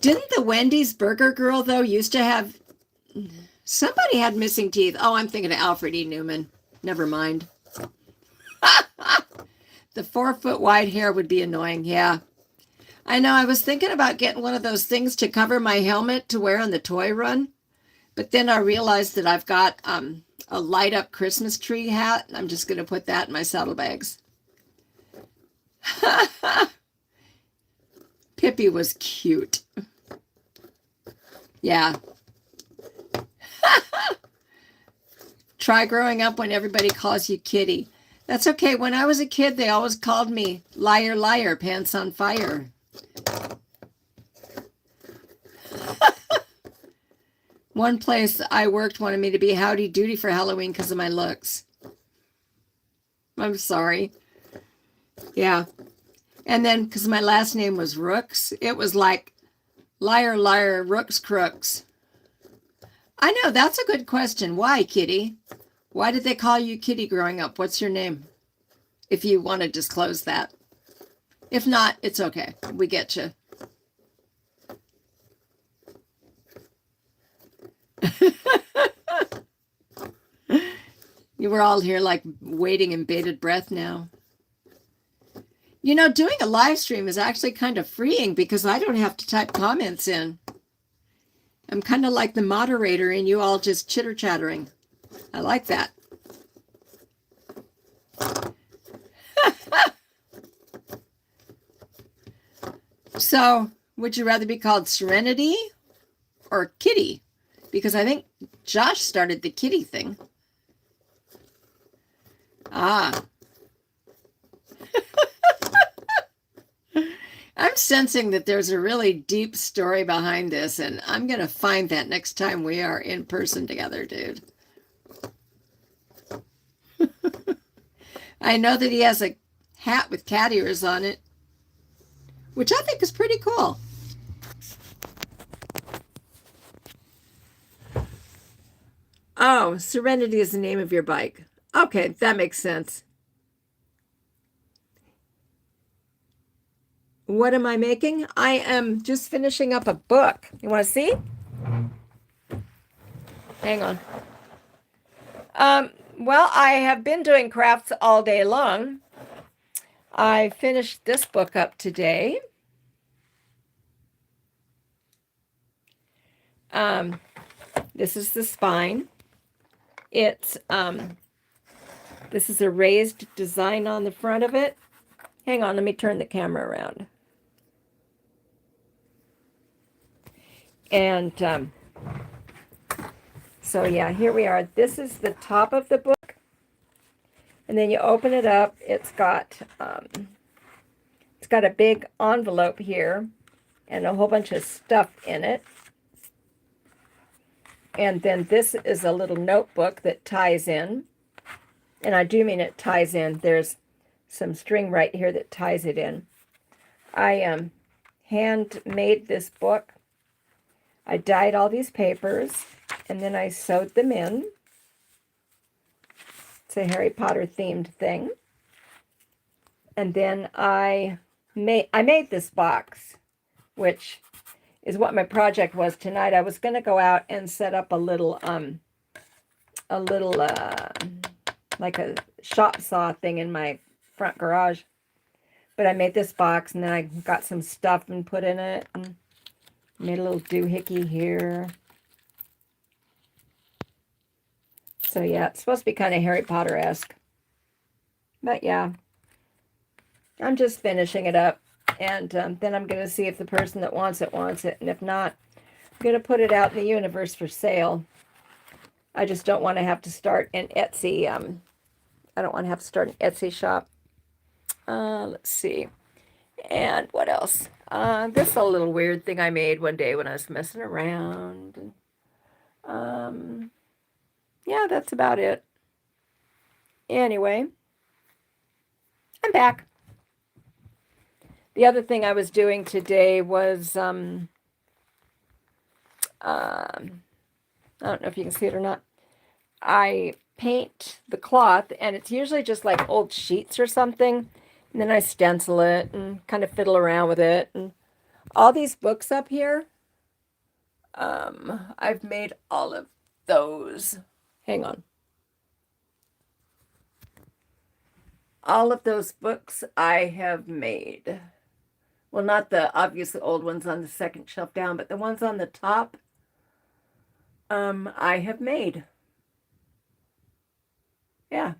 Didn't the Wendy's Burger Girl, though, used to have... Somebody had missing teeth. Oh, I'm thinking of Alfred E. Newman. Never mind. The 4-foot wide hair would be annoying, yeah. I know, I was thinking about getting one of those things to cover my helmet to wear on the toy run. But then I realized that I've got a light-up Christmas tree hat. I'm just going to put that in my saddlebags. Pippi was cute. Yeah. Try growing up when everybody calls you Kitty. That's okay. When I was a kid, they always called me liar, liar, pants on fire. One place I worked wanted me to be Howdy Doody for Halloween because of my looks. I'm sorry. Yeah. And then because my last name was Rooks, it was like liar, liar, Rooks, crooks. I know, that's a good question. Why, Kitty? Why did they call you Kitty growing up? What's your name? If you want to disclose that. If not, it's okay. We get you. You were all here like waiting in bated breath now. You know, doing a live stream is actually kind of freeing because I don't have to type comments in. I'm kind of like the moderator and you all just chitter-chattering. I like that. So, would you rather be called Serenity or Kitty? Because I think Josh started the kitty thing. Ah. I'm sensing that there's a really deep story behind this, and I'm going to find that next time we are in person together, dude. I know that he has a hat with cat ears on it, which I think is pretty cool. Oh, Serenity is the name of your bike. Okay, that makes sense. What am I making? I am just finishing up a book. You want to see? Hang on. Well, I have been doing crafts all day long. I finished this book up today. This is the spine. It's this is a raised design on the front of it. Hang on, let me turn the camera around. And so yeah, here we are. This is the top of the book. And then you open it up. It's got a big envelope here and a whole bunch of stuff in it. And then this is a little notebook that ties in. And I do mean it ties in. There's some string right here that ties it in. I handmade this book. I dyed all these papers, and then I sewed them in. It's a Harry Potter themed thing. And then I made this box, which is what my project was tonight. I was going to go out and set up a little like a shop saw thing in my front garage. But I made this box, and then I got some stuff and put in it, and made a little doohickey here. So yeah, it's supposed to be kind of Harry Potter-esque. But yeah, I'm just finishing it up, and then I'm going to see if the person that wants it, and if not, I'm going to put it out in the universe for sale. I just don't want to have to start an Etsy, I don't want to have to start an Etsy shop. Let's see. And what else? This is a little weird thing I made one day when I was messing around. Yeah, that's about it. Anyway, I'm back. The other thing I was doing today was, I don't know if you can see it or not. I paint the cloth, and it's usually just like old sheets or something. And then I stencil it and kind of fiddle around with it. And all these books up here, I've made all of those. Hang on. All of those books I have made. Well, not the obviously old ones on the second shelf down, but the ones on the top, I have made. Yeah.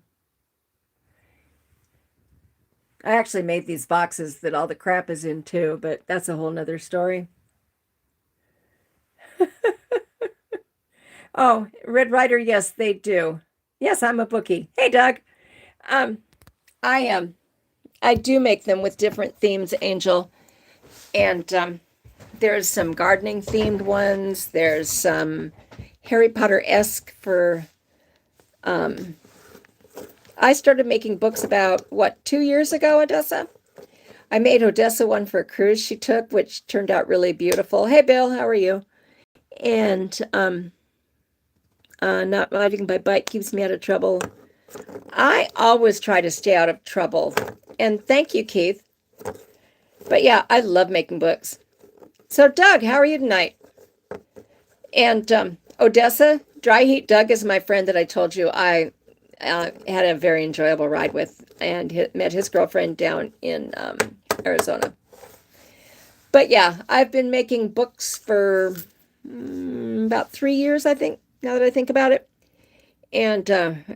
I actually made these boxes that all the crap is in too, but that's a whole nother story. Oh, Red Ryder, yes, they do. Yes, I'm a bookie. Hey, Doug. I do make them with different themes, Angel. And there's some gardening themed ones. There's some Harry Potter-esque for I started making books about, 2 years ago, Odessa? I made Odessa one for a cruise she took, which turned out really beautiful. Hey, Bill, how are you? And not riding my bike keeps me out of trouble. I always try to stay out of trouble. And thank you, Keith. But yeah, I love making books. So, Doug, how are you tonight? And Odessa, Dry Heat Doug is my friend that I told you I had a very enjoyable ride with, and met his girlfriend down in Arizona. But yeah, I've been making books for about 3 years, I think, now that I think about it. And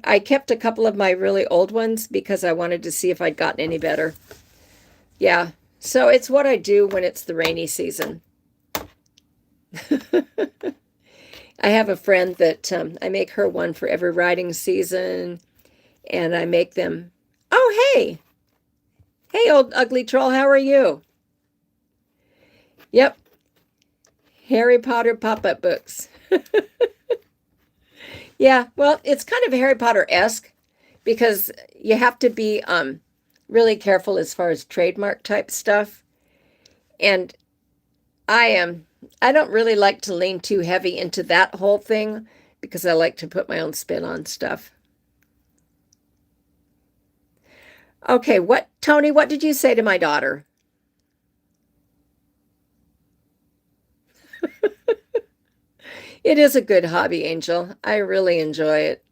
I kept a couple of my really old ones because I wanted to see if I'd gotten any better. Yeah, so it's what I do when it's the rainy season. I have a friend that I make her one for every riding season, and I make them. Oh, hey. Hey, old ugly troll, how are you? Yep. Harry Potter pop-up books. Yeah, well, it's kind of Harry Potter-esque because you have to be really careful as far as trademark type stuff. And I don't really like to lean too heavy into that whole thing because I like to put my own spin on stuff. Okay, Tony, what did you say to my daughter? It is a good hobby, Angel. I really enjoy it.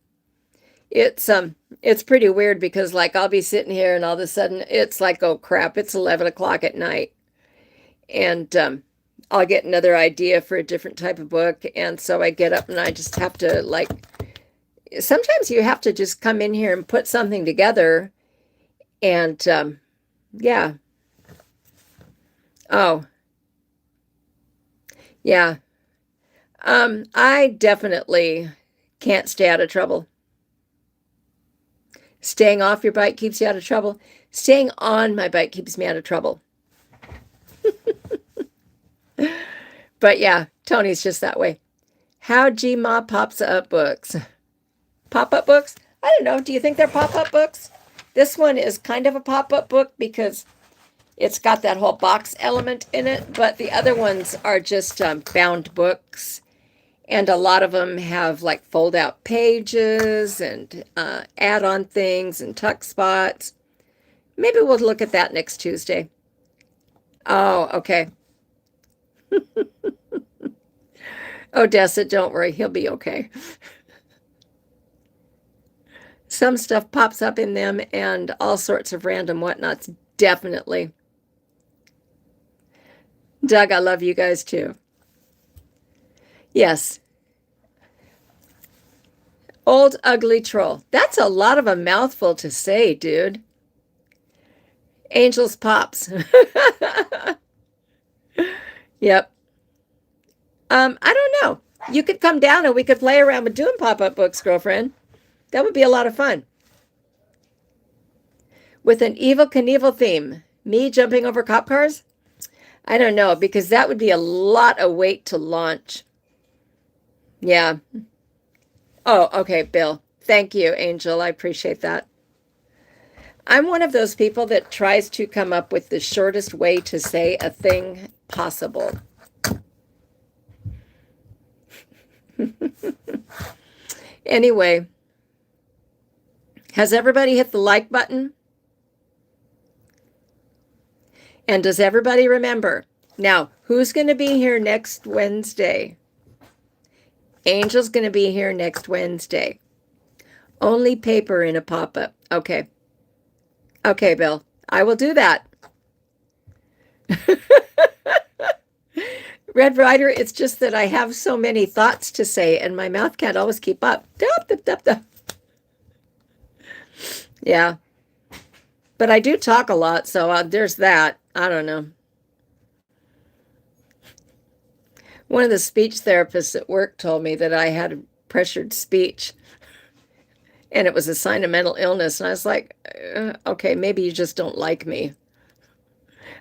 It's pretty weird because like I'll be sitting here and all of a sudden it's like, oh crap, it's 11 o'clock at night. And I'll get another idea for a different type of book. And so I get up and I just have to sometimes you have to just come in here and put something together. And yeah. Oh, yeah. I definitely can't stay out of trouble. Staying off your bike keeps you out of trouble. Staying on my bike keeps me out of trouble. But yeah, Tony's just that way. How Gma pops up books. Pop-up books? I don't know. Do you think they're pop-up books? This one is kind of a pop-up book because it's got that whole box element in it, but the other ones are just bound books. And a lot of them have like fold-out pages and add-on things and tuck spots. Maybe we'll look at that next Tuesday. Oh, okay. Odessa, don't worry. He'll be okay. Some stuff pops up in them and all sorts of random whatnots. Definitely. Doug, I love you guys too. Yes. Old ugly troll. That's a lot of a mouthful to say, dude. Angels pops. Yep. I don't know. You could come down and we could play around with doing pop-up books, girlfriend. That would be a lot of fun. With an Evel Knievel theme. Me jumping over cop cars? I don't know, because that would be a lot of weight to launch. Yeah. Oh, okay, Bill. Thank you, Angel. I appreciate that. I'm one of those people that tries to come up with the shortest way to say a thing possible. Anyway, has everybody hit the like button? And does everybody remember? Now, who's going to be here next Wednesday? Angel's going to be here next Wednesday. Only paper in a pop-up. Okay. Okay, Bill. I will do that. Red Rider, it's just that I have so many thoughts to say and my mouth can't always keep up. Yeah. But I do talk a lot, so there's that. I don't know. One of the speech therapists at work told me that I had pressured speech and it was a sign of mental illness. And I was like, okay, maybe you just don't like me.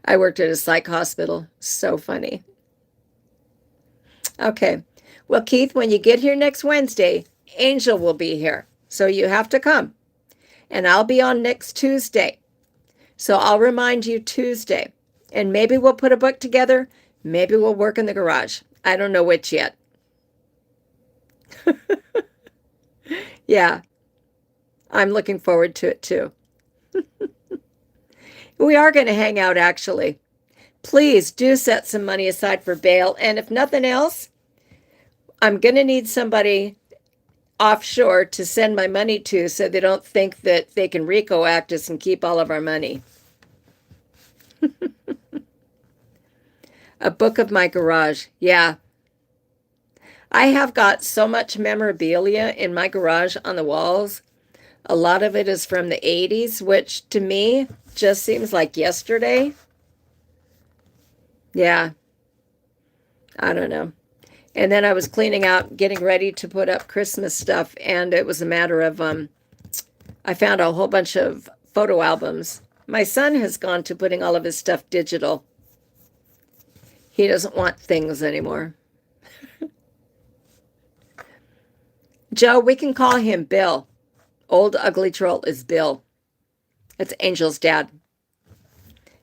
I worked at a psych hospital. So funny. Okay. Well, Keith, when you get here next Wednesday, Angel will be here. So you have to come. And I'll be on next Tuesday. So I'll remind you Tuesday. And maybe we'll put a book together. Maybe we'll work in the garage. I don't know which yet. Yeah. I'm looking forward to it too. We are going to hang out, actually. Please do set some money aside for bail. And if nothing else, I'm going to need somebody offshore to send my money to so they don't think that they can RICO act us and keep all of our money. A book of my garage. Yeah. I have got so much memorabilia in my garage on the walls. A lot of it is from the 80s, which to me just seems like yesterday. Yeah. I don't know. And then I was cleaning out, getting ready to put up Christmas stuff, and it was a matter of, I found a whole bunch of photo albums. My son has gone to putting all of his stuff digital. He doesn't want things anymore. Joe, we can call him Bill. Old Ugly Troll is Bill. It's Angel's dad.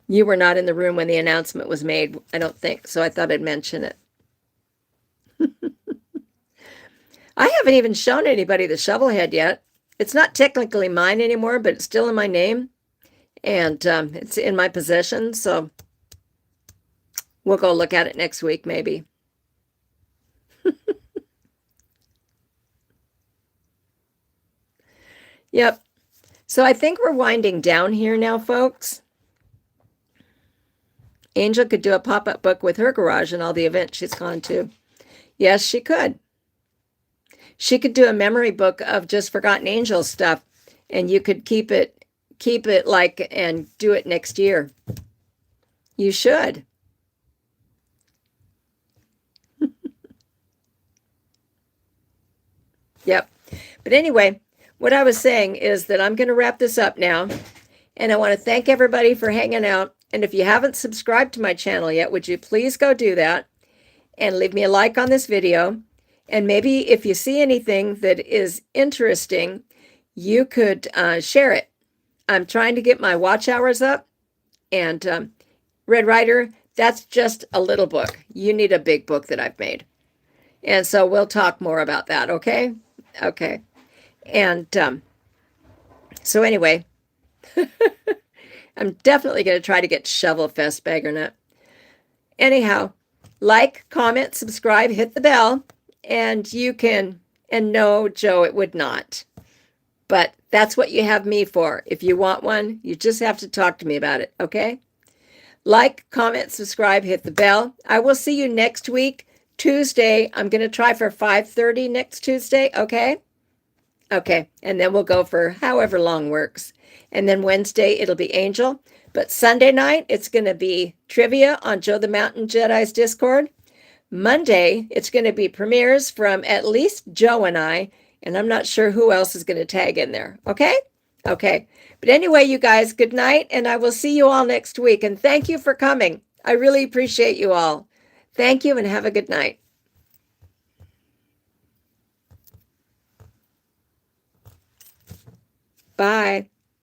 You were not in the room when the announcement was made, I don't think, so I thought I'd mention it. I haven't even shown anybody the shovel head yet. It's not technically mine anymore, but it's still in my name, and it's in my possession, so we'll go look at it next week, maybe. Yep. So I think we're winding down here now, folks. Angel could do a pop-up book with her garage and all the events she's gone to. Yes, she could. She could do a memory book of just forgotten Angel stuff, and you could keep it like and do it next year. You should. Yep. But anyway, what I was saying is that I'm going to wrap this up now, and I want to thank everybody for hanging out. And if you haven't subscribed to my channel yet, would you please go do that and leave me a like on this video. And maybe if you see anything that is interesting, you could share it. I'm trying to get my watch hours up, and Red Rider, that's just a little book. You need a big book that I've made. And so we'll talk more about that, okay? Okay. And so anyway, I'm definitely going to try to get Shovel Fest Baggernet. Anyhow, like, comment, subscribe, hit the bell, and you can, and no, Joe, it would not. But that's what you have me for. If you want one, you just have to talk to me about it, okay? Like, comment, subscribe, hit the bell. I will see you next week, Tuesday. I'm going to try for 5:30 next Tuesday, okay? Okay, and then we'll go for however long works. And then Wednesday, it'll be Angel. But Sunday night, it's going to be trivia on Joe the Mountain Jedi's Discord. Monday, it's going to be premieres from at least Joe and I'm not sure who else is going to tag in there. Okay? Okay. But anyway, you guys, good night, and I will see you all next week. And thank you for coming. I really appreciate you all. Thank you, and have a good night. Bye.